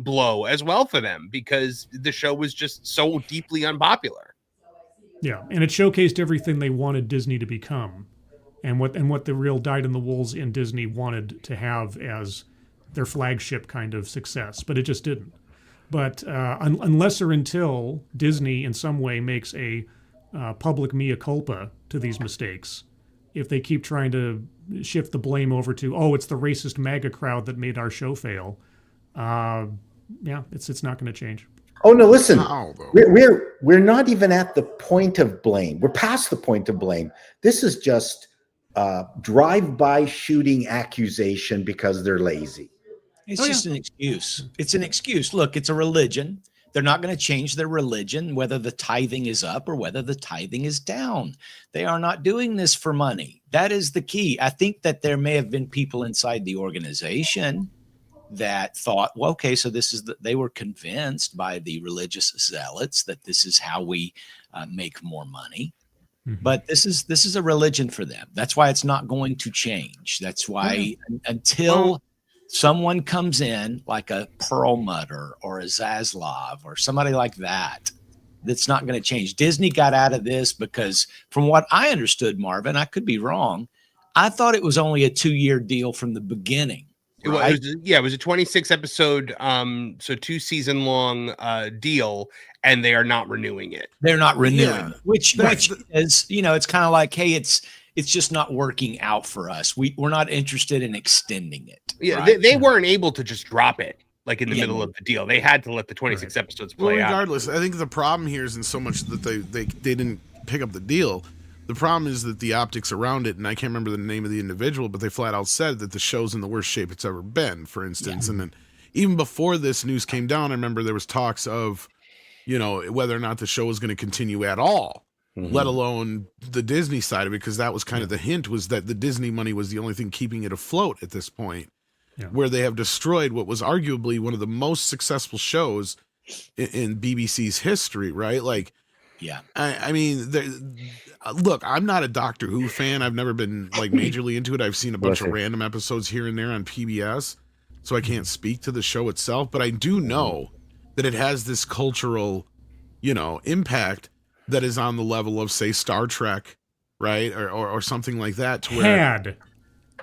blow as well for them because the show was just so deeply unpopular. Yeah, and it showcased everything they wanted Disney to become, and what the real dyed-in-the-wools in Disney wanted to have as their flagship kind of success, but it just didn't. But unless or until Disney in some way makes a public mea culpa to these mistakes, if they keep trying to shift the blame over to, oh, it's the racist MAGA crowd that made our show fail, it's not going to change. Oh no! Listen, we're not even at the point of blame. We're past the point of blame. This is just drive-by shooting accusation because they're lazy. It's just an excuse. It's an excuse. Look, it's a religion. They're not going to change their religion, whether the tithing is up or whether the tithing is down. They are not doing this for money. That is the key. I think that there may have been people inside the organization that thought, well, okay, so they were convinced by the religious zealots that this is how we make more money. Mm-hmm. But this is a religion for them. That's why it's not going to change. That's why until someone comes in like a Perlmutter or a Zaslav or somebody like that, that's not going to change. Disney got out of this because from what I understood, Marvin, I could be wrong, I thought it was only a 2-year deal from the beginning. Right? It was a 26 episode, so 2 season long deal, and they are not renewing it. They're not renewing it, which is, it's kind of like, hey, it's just not working out for us. We're not interested in extending it. Yeah, right? they weren't able to just drop it like in the middle of the deal. They had to let the 26 episodes play out. Regardless, I think the problem here isn't so much that they didn't pick up the deal. The problem is that the optics around it, and I can't remember the name of the individual, but they flat out said that the show's in the worst shape it's ever been, for instance. And then even before this news came down, I remember there was talks of, whether or not the show was going to continue at all, let alone the Disney side of it, because that was kind of the hint, was that the Disney money was the only thing keeping it afloat at this point, where they have destroyed what was arguably one of the most successful shows in BBC's history, right? Like, I mean, look, I'm not a Doctor Who fan. I've never been like majorly into it. I've seen a bunch of random episodes here and there on PBS, so I can't speak to the show itself. But I do know that it has this cultural, impact that is on the level of, say, Star Trek, right, or something like that. To where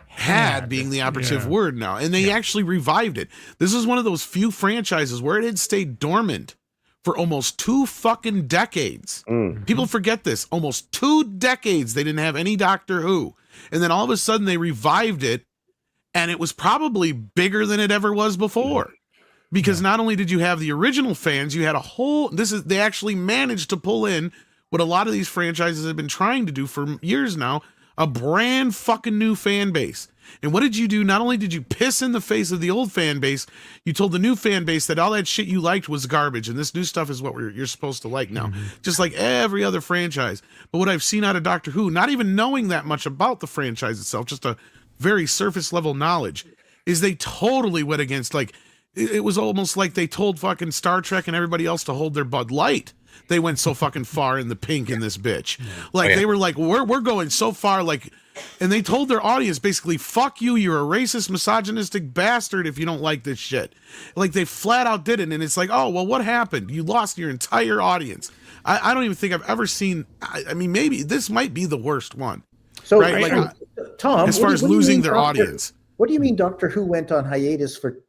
had being the operative word now, and they actually revived it. This is one of those few franchises where it had stayed dormant for almost 2 fucking decades. People forget this. Almost 2 decades they didn't have any Doctor Who. And then all of a sudden they revived it, and it was probably bigger than it ever was before. Because not only did you have the original fans, you had they actually managed to pull in what a lot of these franchises have been trying to do for years now, a brand fucking new fan base. And what did you do? Not only did you piss in the face of the old fan base, you told the new fan base that all that shit you liked was garbage, and this new stuff is what you're supposed to like now, just like every other franchise. But what I've seen out of Doctor Who, not even knowing that much about the franchise itself, just a very surface level knowledge, is they totally went against, like, it was almost like they told fucking Star Trek and everybody else to hold their Bud Light. They went so fucking far in the pink in this bitch. Like they were like, we're going so far, like, and they told their audience basically, fuck you, you're a racist, misogynistic bastard if you don't like this shit. Like they flat out did it, and it's like, oh well, what happened? You lost your entire audience. I don't even think I've ever seen. I mean, maybe this might be the worst one. So, right? Like, Tom, as far as losing their audience. What do you mean Doctor Who went on hiatus for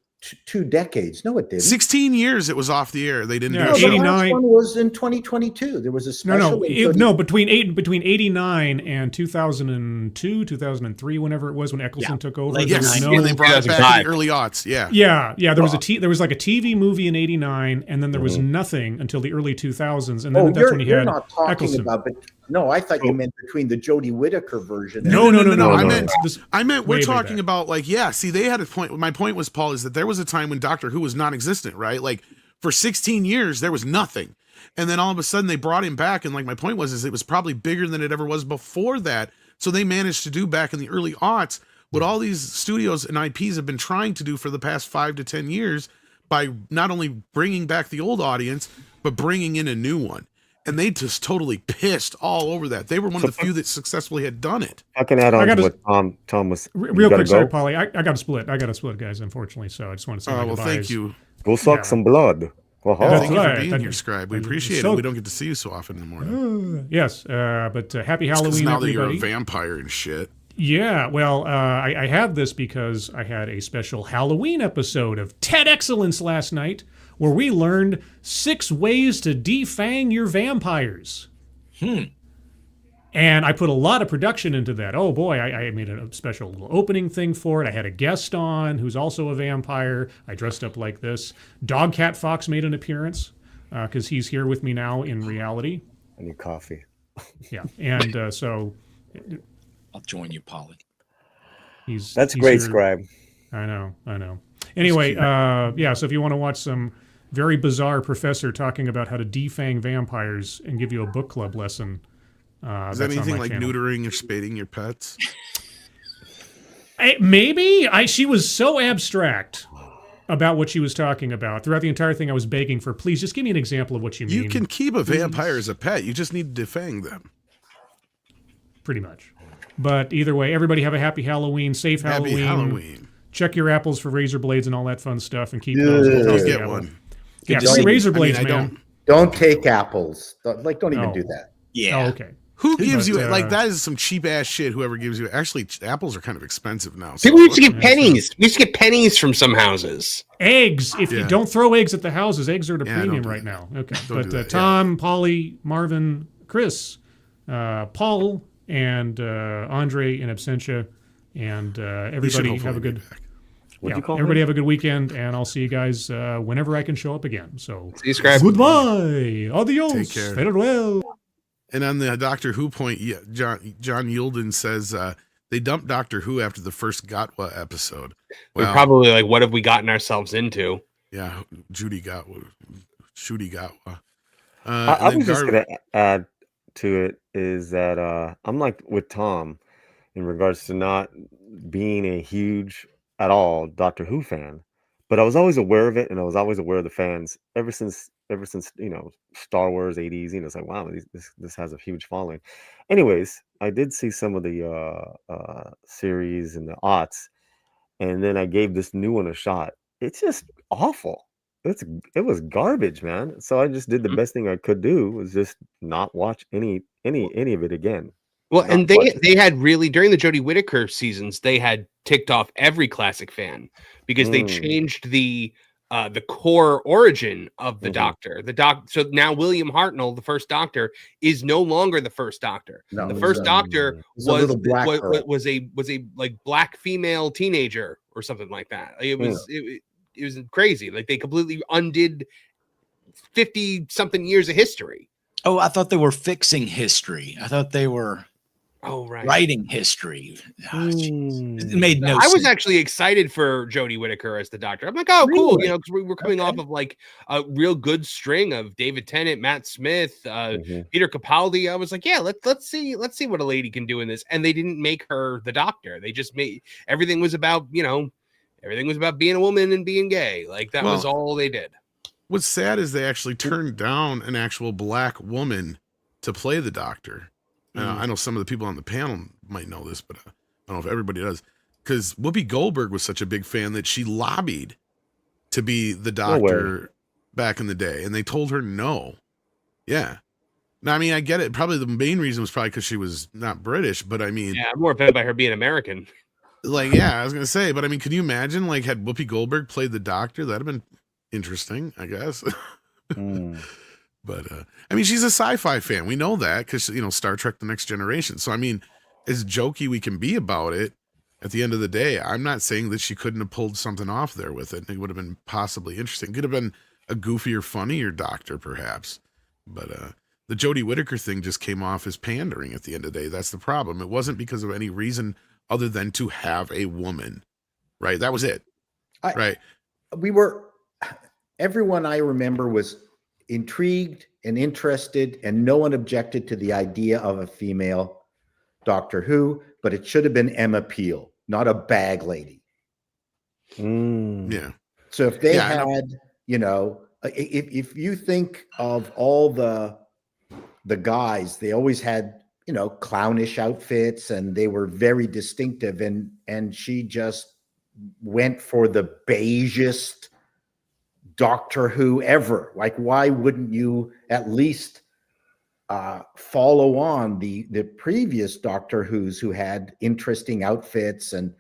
2 decades? No, it didn't. 16 years it was off the air. They didn't do The it. last one was in 2022. There was a special. Between 89 and 2002, 2003, whenever it was when Eccleston took over. When they brought it back in the early aughts. Yeah. There was there was like a TV movie in 89, and then there was nothing until the early 2000s, and then that's when he had not talking Eccleston. about, but no, I thought you meant between the Jodie Whittaker version. No. I meant we're talking about like, see, they had a point. My point was, Paul, is that there was a time when Doctor Who was non-existent, right? Like for 16 years, there was nothing. And then all of a sudden they brought him back. And like my point was, is it was probably bigger than it ever was before that. So they managed to do back in the early aughts what all these studios and IPs have been trying to do for the past 5 to 10 years by not only bringing back the old audience, but bringing in a new one. And they just totally pissed all over that. They were one of the few that successfully had done it. I can add on to what Tom was. Real quick, sorry, Paulie. I got to split. guys, unfortunately. So I just want to say my goodbyes. Thank you. Go suck some blood. Thank you for being here, Scribe. We appreciate it. We don't get to see you so often in the morning. Yes, but happy Halloween, now everybody. That you're a vampire and shit. Yeah, well, I have this because I had a special Halloween episode of Ted Excellence last night, where we learned 6 ways to defang your vampires. And I put a lot of production into that. Oh boy, I made a special little opening thing for it. I had a guest on who's also a vampire. I dressed up like this. Dog Cat Fox made an appearance because he's here with me now in reality. I need coffee. Yeah, and so... I'll join you, Polly. That's great, Scribe. I know. Anyway, so if you want to watch some very bizarre professor talking about how to defang vampires and give you a book club lesson. Is that anything like neutering or spading your pets? Maybe. She was so abstract about what she was talking about. Throughout the entire thing, I was begging for, please, just give me an example of what you mean. You can keep a vampire as a pet. You just need to defang them. Pretty much. But either way, everybody have a happy Halloween, safe Halloween. Happy Halloween. Check your apples for razor blades and all that fun stuff, and keep those. Get one. Yeah, razor blades, man. Don't take apples. Don't even do that. Yeah. Oh, okay. Who gives you like that? Is some cheap ass shit. Whoever gives you. Actually, apples are kind of expensive now. People used to get pennies. We used to get pennies from some houses. Eggs. If you don't throw eggs at the houses, eggs are at a premium right now. Okay. But Tom, Polly, Marvin, Chris, Paul, and Andre in absentia, and everybody have a good. Everybody have a good weekend, and I'll see you guys whenever I can show up again. So see you, Scribe. Goodbye. Adios. Take care. Farewell. And on the Doctor Who point, John Yulden says they dumped Doctor Who after the first Gatwa episode. We're probably like, what have we gotten ourselves into? Yeah, Shooty Gatwa. I was just going to add to it is that I'm like with Tom in regards to not being a huge at all Doctor Who fan, but I was always aware of it, and I was always aware of the fans ever since Star Wars 80s. It's like, wow, this has a huge following. Anyways, I did see some of the series and the aughts, and then I gave this new one a shot. It's just awful. It was garbage, man. So I just did the best thing I could do, was just not watch any of it again. Well, and they had really, during the Jodie Whittaker seasons, they had ticked off every classic fan because they changed the core origin of the Doctor. So now William Hartnell, the first Doctor, is no longer the first Doctor. No, the first Doctor was a like black female teenager or something like that. It was crazy. Like they completely undid 50 something years of history. Oh, I thought they were fixing history. I thought they were writing history. It made no sense. I was actually excited for Jodie Whittaker as the Doctor. I'm like, oh, cool. Because we're coming off of like a real good string of David Tennant, Matt Smith, Peter Capaldi. I was like, yeah, let's see what a lady can do in this. And they didn't make her the Doctor. They just made everything was about, Everything was about being a woman and being gay. Like that was all they did. What's sad is they actually turned down an actual black woman to play the Doctor. I know some of the people on the panel might know this, but I don't know if everybody does. Because Whoopi Goldberg was such a big fan that she lobbied to be the Doctor back in the day, and they told her no. Yeah. Now, I mean, I get it. Probably the main reason was probably because she was not British, but I mean... Yeah, I'm more offended by her being American. Like, yeah, I was going to say, but I mean, can you imagine, like, had Whoopi Goldberg played the Doctor? That'd have been interesting, I guess. But, I mean, she's a sci-fi fan. We know that because, you know, Star Trek The Next Generation. So, I mean, as jokey we can be about it, at the end of the day, I'm not saying that she couldn't have pulled something off there with it. It would have been possibly interesting. Could have been a goofier, funnier Doctor, perhaps. But the Jodie Whittaker thing just came off as pandering at the end of the day. That's the problem. It wasn't because of any reason other than to have a woman, right? That was it, right? Everyone I remember was intrigued and interested, and no one objected to the idea of a female Doctor Who, but it should have been Emma Peel, not a bag lady. Yeah. So if they had, you know, if you think of all the guys, they always had, you know, clownish outfits, and they were very distinctive, and she just went for the beigest Doctor Who ever. Like, why wouldn't you at least follow on the previous Doctor Who's who had interesting outfits, and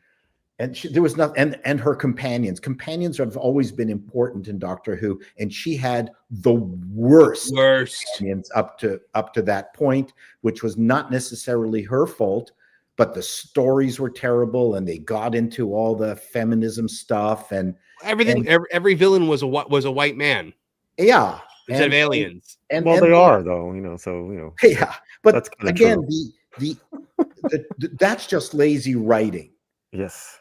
there was nothing, and her companions have always been important in Doctor Who, and she had the worst companions up to that point, which was not necessarily her fault, but the stories were terrible, and they got into all the feminism stuff, and every villain was a white man. Yeah. Instead of aliens. And they are, though, you know, so, you know. Yeah. But that's again, that's just lazy writing. Yes.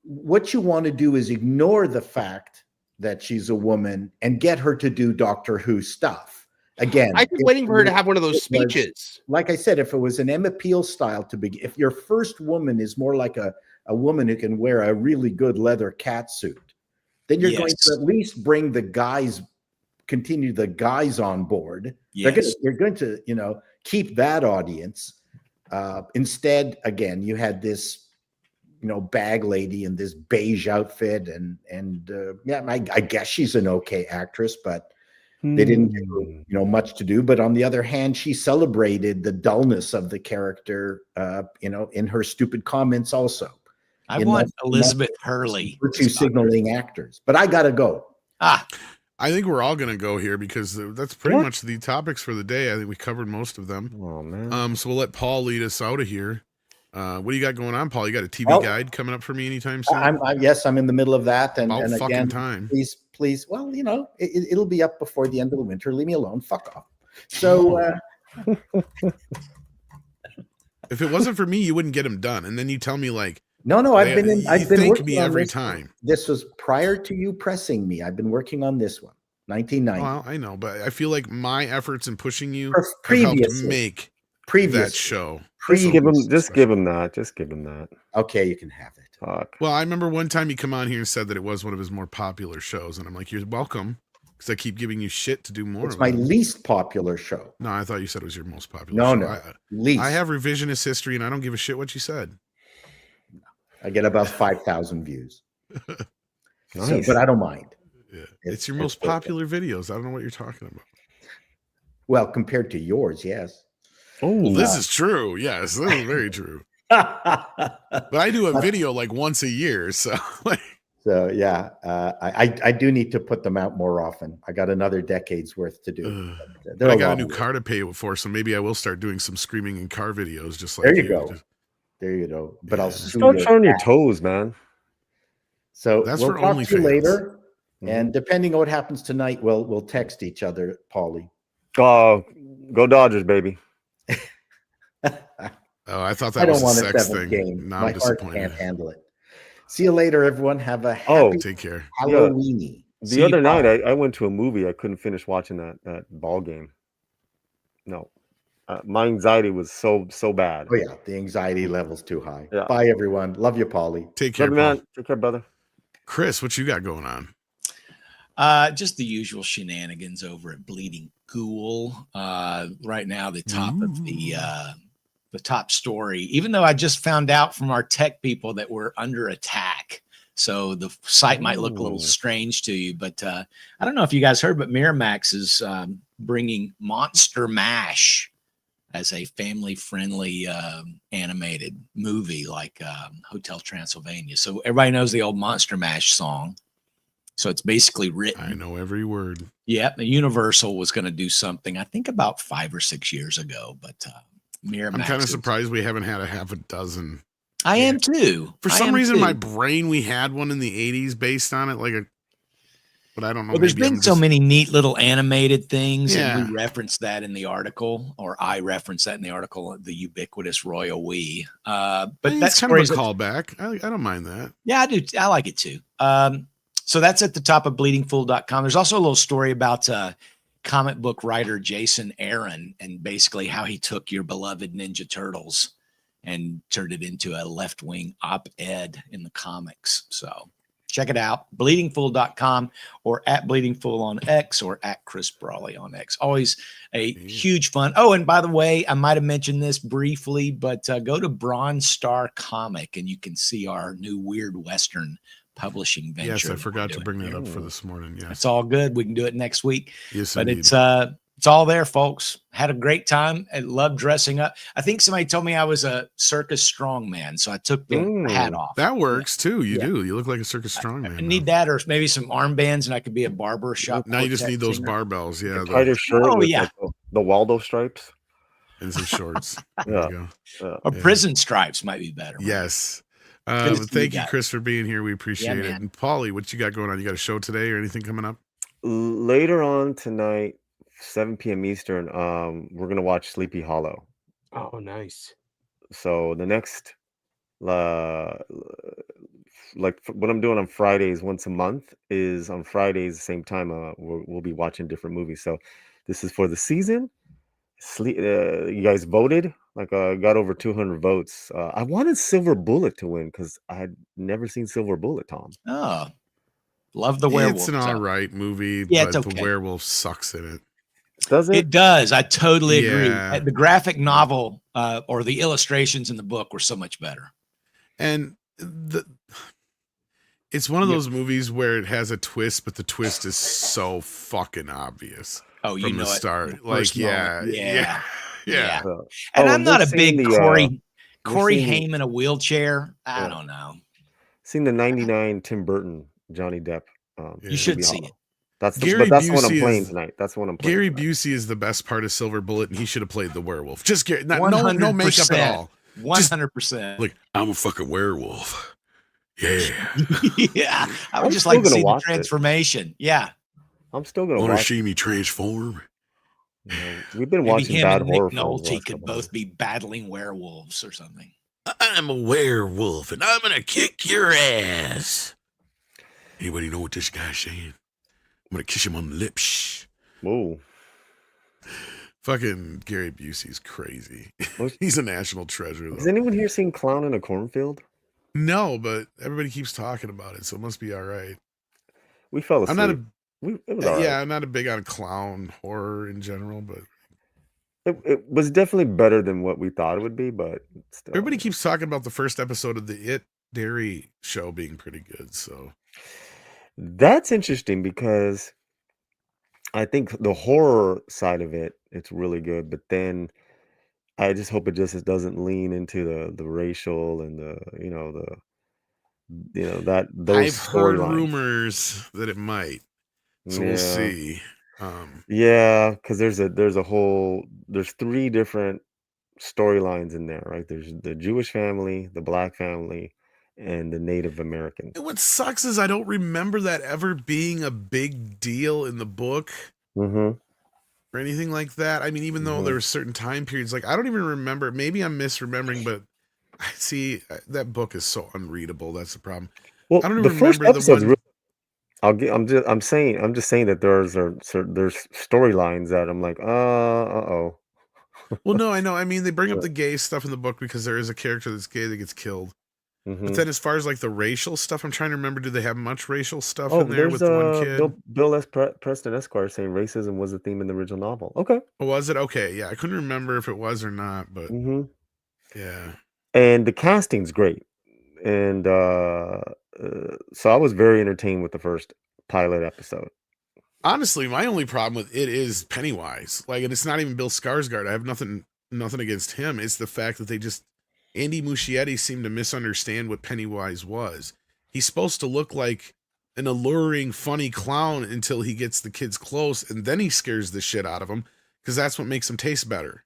What you want to do is ignore the fact that she's a woman and get her to do Doctor Who stuff. Again, I've been waiting for her to have one of those speeches. Like I said, if it was an Emma Peel style to begin, if your first woman is more like a woman who can wear a really good leather catsuit, then you're going to at least bring the guys, continue the guys on board. Yes. You're going to, you know, keep that audience. Instead, again, you had this, you know, bag lady in this beige outfit, and I guess she's an okay actress, but they didn't give her, you know, much to do. But on the other hand, she celebrated the dullness of the character, you know, in her stupid comments also. I want Elizabeth Hurley. Virtue signaling actors, but I gotta go. I think we're all gonna go here because that's pretty much the topics for the day. I think we covered most of them. Oh man. So we'll let Paul lead us out of here. What do you got going on, Paul? You got a TV guide coming up for me anytime soon? Yes, I'm in the middle of that, and again, time. Please. Well, you know, it'll be up before the end of the winter. Leave me alone. Fuck off. So. If it wasn't for me, you wouldn't get them done, and then you tell me like. No, I've been working me on every this. time. This was prior to you pressing me. I've been working on this one, 1990. Well, I know, but I feel like my efforts in pushing you have helped make that show. Just give him that. Okay, you can have it. Fuck. Well, I remember one time you come on here and said that it was one of his more popular shows, and I'm like, you're welcome, because I keep giving you shit to do more. It's my least popular show. No, I thought you said it was your most popular. No, least. I have revisionist history, and I don't give a shit what you said. I get about 5,000 views. Nice. So, but I don't mind. Yeah. It's your most popular videos. I don't know what you're talking about. Well, compared to yours, yes. Oh, this is true. Yes, this is very true. But I do a video like once a year, so. So yeah, I do need to put them out more often. I got another decade's worth to do. I got a new car to pay for, so maybe I will start doing some screaming in car videos. Just like there you go. There you go. But I'll start showing your toes, man. So that's we'll for talk OnlyFans to you later, and depending on what happens tonight, we'll text each other, Paulie. Oh, go Dodgers, baby! Oh, I thought that was a sex thing. Game. Now My I'm heart disappointed. can't handle it. See you later, everyone. Have a happy take care. Halloweeny. The other night, I went to a movie. I couldn't finish watching that ball game. No, my anxiety was so bad. Oh yeah, the anxiety level's too high. Yeah. Bye, everyone. Love you, Paulie. Take care, man. Take care, brother. Chris, what you got going on? Just the usual shenanigans over at Bleeding Ghoul. Right now, the top of the top story, even though I just found out from our tech people that we're under attack. So the site might look a little strange to you, but I don't know if you guys heard, but Miramax is bringing Monster Mash as a family-friendly animated movie like Hotel Transylvania. So everybody knows the old Monster Mash song. So it's basically written. I know every word. Yeah, Universal was going to do something, I think about 5 or 6 years ago, but Miramax. I'm kind of surprised we haven't had a half a dozen. I am too. For some reason, my brain, we had one in the 80s based on it, but I don't know. Well, there's been so many neat little animated things, Yeah. and we referenced that in the article, or I referenced that in the article, the ubiquitous Royal We. But that's that's kind of a callback. I don't mind that. Yeah, I do. I like it too. So that's at the top of bleedingfool.com. There's also a little story about comic book writer Jason Aaron and basically how he took your beloved Ninja Turtles and turned it into a left-wing op-ed in the comics. So check it out, bleedingfool.com or at bleedingfool on X or at Chris Brawley on X. Always a huge fun. Oh, and by the way, I might have mentioned this briefly, but go to Bronze Star Comic and you can see our new Weird Western publishing venture. Yes, I forgot to bring that up for this morning. Yes. It's all good. We can do it next week. Yes, but indeed. it's all there, folks. Had a great time. I love dressing up. I think somebody told me I was a circus strongman, so I took the hat off. That works too. You do. You look like a circus strongman. I need that, or maybe some armbands, and I could be a barber shop. Now you just need those singer. barbells. Yeah. Tighter shirt Oh, with yeah. like the Waldo stripes. And some shorts. There Yeah. you go. Or prison stripes might be better. Yes. Good to But see thank you you, guys. Chris, for being here. We appreciate it. man. And Paulie, what you got going on? You got a show today or anything coming up? Later on tonight, 7 p.m. Eastern, we're gonna watch Sleepy Hollow. Oh, nice. So the next, what I'm doing on Fridays once a month is on Fridays the same time. We'll be watching different movies. So this is for the season. You guys voted. Got over 200 votes. I wanted Silver Bullet to win because I had never seen Silver Bullet, Tom. Oh, love the werewolf. It's an all right movie, Yeah, but it's the okay. werewolf sucks in it. Does it? It does. I totally agree. Yeah. The graphic novel or the illustrations in the book were so much better. And it's one of those movies where it has a twist, but the twist is so fucking obvious. Oh, you from know the it. start. The Like, first yeah, moment. yeah, yeah. And Oh, I'm not a big the, Corey we're seeing- Haim in a wheelchair. I Yeah. don't know. Seen the '99 Tim Burton Johnny Depp. You should Sleepy see Hollow. it. That's Gary that's what I'm Busey playing is- tonight. That's what I'm playing. Gary tonight. Busey is the best part of Silver Bullet, and he should have played the werewolf. Just no makeup at all. 100%. Like, I'm a fucking werewolf. Yeah. Yeah. I would I'm just still like to gonna see the watch it. transformation. Yeah. I'm still gonna Want to watch. see me transform? We've been Maybe watching him bad and Nick horror films. the Nolte last could couple both be battling werewolves or something. I'm a werewolf, and I'm gonna kick your ass. Anybody know what this guy's saying? I'm gonna kiss him on the lips. Whoa. Fucking Gary Busey's crazy. He's a national treasure, Has though. anyone here seen Clown in a Cornfield? No, but everybody keeps talking about it, so it must be all right. We fell asleep. I'm not a It was all right. yeah, I'm not a big on clown horror in general, but It was definitely better than what we thought it would be, but still. everybody keeps talking about the first episode of the It Dairy show being pretty good. So That's interesting because I think the horror side of it's really good, but then I just hope it just doesn't lean into the racial and that those I've heard storylines. rumors that it might. So we'll Yeah. see. Yeah, because there's 3 different storylines in there, right? There's the Jewish family, the Black family, and the Native American. And what sucks is I don't remember that ever being a big deal in the book Mm-hmm. or anything like that. I mean, even though there were certain time periods, like I don't even remember. Maybe I'm misremembering, but I see that book is so unreadable. That's the problem. Well, I don't the even first remember the episode's one. I'm just saying that there's storylines that I'm like, uh-oh. Well, no, I know. I mean, they bring up the gay stuff in the book because there is a character that's gay that gets killed. But then as far as like the racial stuff, I'm trying to remember, do they have much racial stuff Oh, in there there's with one kid? Bill S. Preston Esquire saying racism was a theme in the original novel. Okay. Oh, was it? Okay, yeah. I couldn't remember if it was or not, but yeah. And the casting's great. And so I was very entertained with the first pilot episode. Honestly, my only problem with it is Pennywise. Like, and it's not even Bill Skarsgård. I have nothing against him. It's the fact that Andy Muschietti seemed to misunderstand what Pennywise was. He's supposed to look like an alluring, funny clown until he gets the kids close, and then he scares the shit out of them because that's what makes him taste better.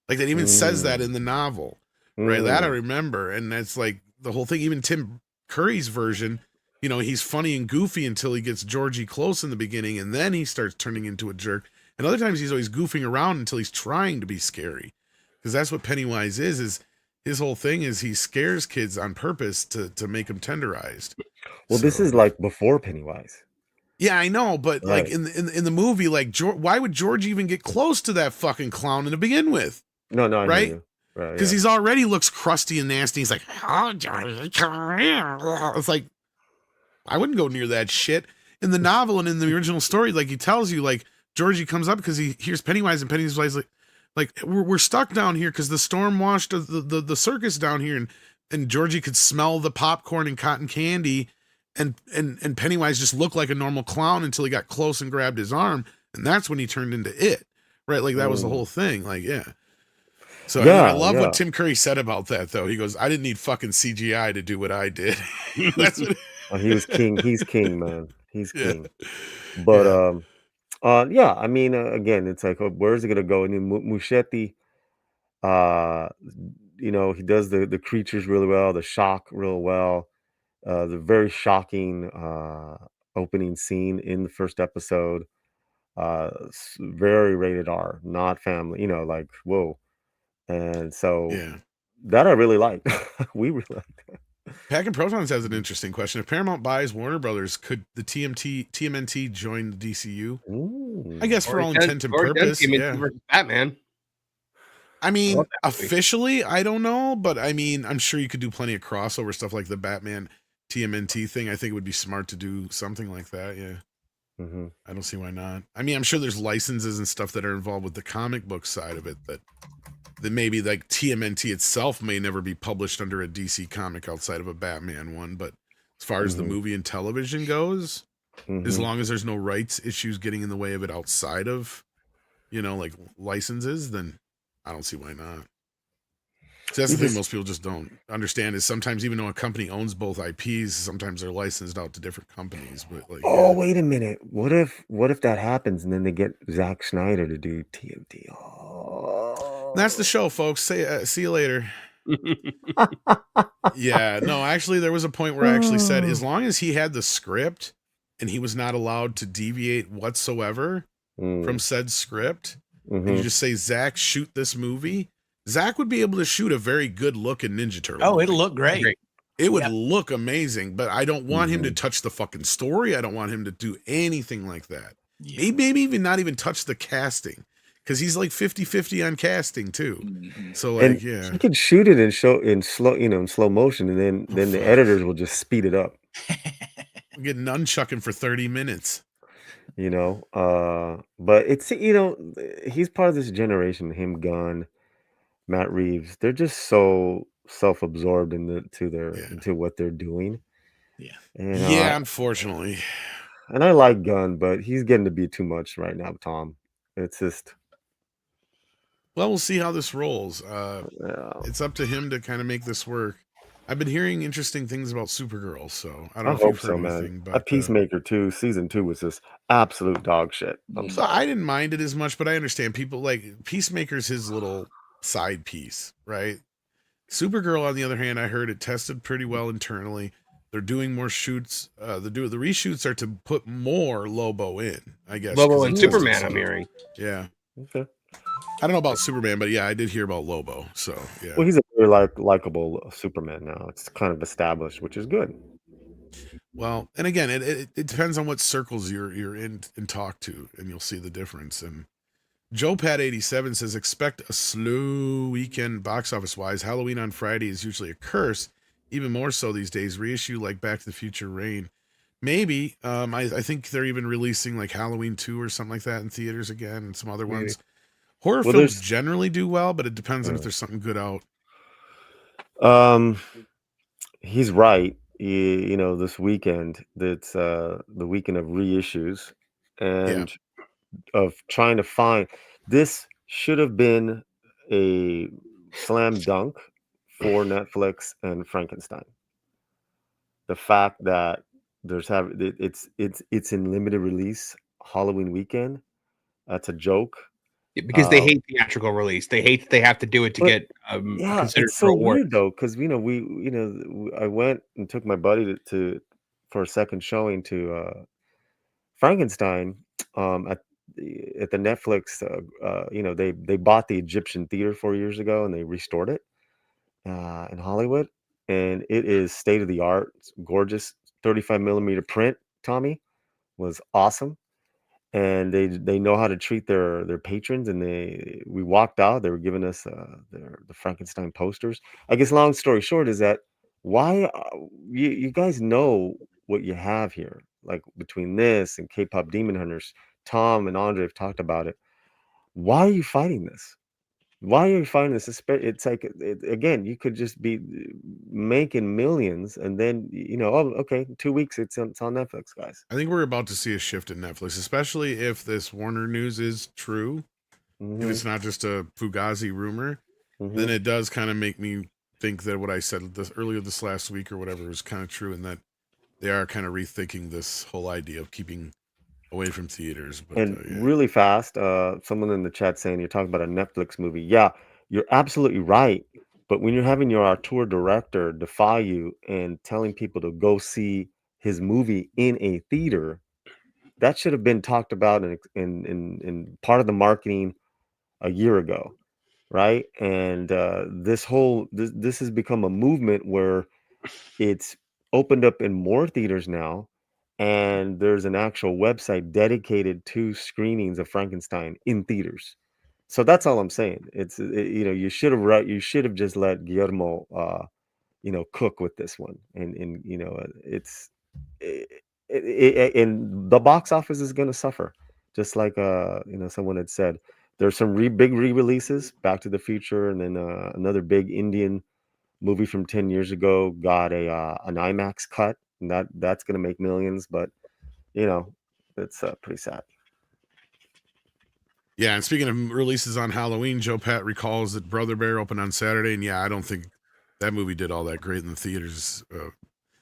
Like, that even says that in the novel, right? That I remember, and that's like the whole thing. Even Tim Curry's version, you know, he's funny and goofy until he gets Georgie close in the beginning, and then he starts turning into a jerk. And other times he's always goofing around until he's trying to be scary, because that's what Pennywise is his whole thing is he scares kids on purpose to make them tenderized. Well, this is like before Pennywise. Yeah, I know, but like in the movie, like why would George even get close to that fucking clown to begin with? No, right? Right, because he's already looks crusty and nasty. He's like, oh, George, come here. It's like, I wouldn't go near that shit. In the novel and in the original story, like he tells you, like Georgie comes up because he hears Pennywise, and Pennywise like we're stuck down here because the storm washed the circus down here, and Georgie could smell the popcorn and cotton candy, and Pennywise just looked like a normal clown until he got close and grabbed his arm, and that's when he turned into it, right? Like that was the whole thing, like yeah. So I love what Tim Curry said about that, though. He goes, "I didn't need fucking CGI to do what I did." That's what he was king. He's king, man. He's king. But yeah, I mean, again, it's like, where's it gonna go? And then Muschietti, you know, he does the creatures really well, the shock real well, the very shocking opening scene in the first episode, very rated R, not family, you know, like whoa. And so that I really like. We really like that. Packing Protons has an interesting question. If Paramount buys Warner Brothers, could the TMNT join the DCU? Ooh. I guess for all intent and purpose. Yeah. Batman. I mean, officially, I don't know, but I mean, I'm sure you could do plenty of crossover stuff like the Batman TMNT thing. I think it would be smart to do something like that. Yeah. I don't see why not. I mean, I'm sure there's licenses and stuff that are involved with the comic book side of it that maybe like TMNT itself may never be published under a DC comic outside of a Batman one. But as far as the movie and television goes, as long as there's no rights issues getting in the way of it outside of, you know, like licenses, then I don't see why not. So that's the thing most people just don't understand is sometimes even though a company owns both IPs, sometimes they're licensed out to different companies. But like, wait a minute. What if that happens and then they get Zack Snyder to do TMT? That's the show, folks. See you later. Yeah, no, actually, there was a point where I actually said as long as he had the script and he was not allowed to deviate whatsoever from said script, and you just say, Zach, shoot this movie, Zach would be able to shoot a very good looking Ninja Turtle. Oh, it'll look great. It would look amazing, but I don't want him to touch the fucking story. I don't want him to do anything like that. Maybe even not even touch the casting. Because he's like 50-50 on casting too. So like, he could shoot it in slow motion, and then the editors will just speed it up. Get nunchucking for 30 minutes. You know, but it's, you know, he's part of this generation, him, Gunn, Matt Reeves. They're just so self-absorbed into what they're doing. Yeah. And, unfortunately. And I like Gunn, but he's getting to be too much right now, Tom. It's just. Well, we'll see how this rolls. It's up to him to kind of make this work. I've been hearing interesting things about Supergirl, so I don't know if you've heard anything. But a Peacemaker 2 season 2 was just absolute dog shit. I'm sorry. I didn't mind it as much, but I understand people like Peacemaker's his little side piece, right? Supergirl, on the other hand, I heard it tested pretty well internally. They're doing more shoots. The reshoots are to put more Lobo in, I guess. Lobo and Superman, I'm hearing. Yeah. Okay. I don't know about Superman, but yeah, I did hear about Lobo. So yeah. Well, he's a very likable Superman now. It's kind of established, which is good. Well, and again, it depends on what circles you're in and talk to, and you'll see the difference. And Joe Pat 87 says, expect a slow weekend box office wise. Halloween on Friday is usually a curse. even more so these days. Reissue like Back to the Future Rain. Maybe. I think they're even releasing like Halloween 2 or something like that in theaters again, and some other ones. Horror films generally do well, but it depends on if there's something good out. He's right. You know, this weekend, that's the weekend of reissues and of trying to find. This should have been a slam dunk for Netflix and Frankenstein. The fact that it's in limited release Halloween weekend, that's a joke. Because they hate theatrical release. They hate that they have to do it to get considered it's for so award. weird though, because I went and took my buddy for a second showing to Frankenstein at the Netflix. They bought the Egyptian Theater 4 years ago and they restored it in Hollywood, and it is state of the art. It's gorgeous. 35 millimeter print. Tommy was awesome. And they know how to treat their patrons, and we walked out. They were giving us the Frankenstein posters. I guess long story short is that why you guys know what you have here, like between this and K-pop Demon Hunters. Tom and Andre have talked about it. Why are you fighting this? Why are you fighting this? It's like, again, you could just be making millions, and then, okay, 2 weeks, it's on Netflix, guys. I think we're about to see a shift in Netflix, especially if this Warner news is true. If it's not just a Fugazi rumor, then it does kind of make me think that what I said earlier this last week or whatever is kind of true, and that they are kind of rethinking this whole idea of keeping away from theaters. But, really fast, someone in the chat saying you're talking about a Netflix movie. Yeah, you're absolutely right. But when you're having your auteur director defy you and telling people to go see his movie in a theater, that should have been talked about in part of the marketing a year ago, right? And this has become a movement where it's opened up in more theaters now. And there's an actual website dedicated to screenings of Frankenstein in theaters. So that's all I'm saying. You should have just let Guillermo, cook with this one, and the box office is going to suffer, just like someone had said. There's some big re-releases, Back to the Future, and then another big Indian movie from 10 years ago got an IMAX cut. And that's going to make millions, but it's pretty sad. Yeah, and speaking of releases on Halloween, Joe Pat recalls that Brother Bear opened on Saturday, and I don't think that movie did all that great in the theaters.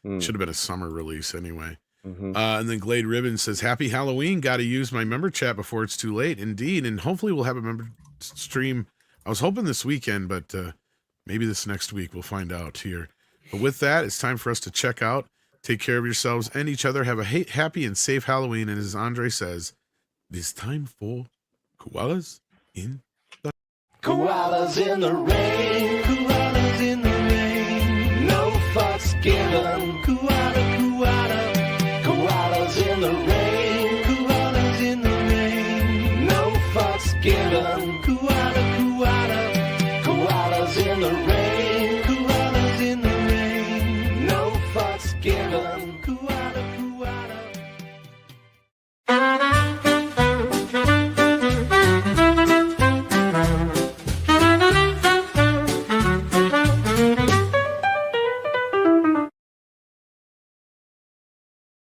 Should have been a summer release anyway. And then Glade Ribbon says, "Happy Halloween! Got to use my member chat before it's too late." Indeed, and hopefully we'll have a member stream. I was hoping this weekend, but maybe this next week. We'll find out here. But with that, it's time for us to check out. Take care of yourselves and each other. Have a happy and safe Halloween. And as Andre says, it is time for Koalas in the Koalas in the rain. Koalas in the rain. No fucks given. Koala. Koalas in the rain. Koalas in the rain. No fucks given. Koala.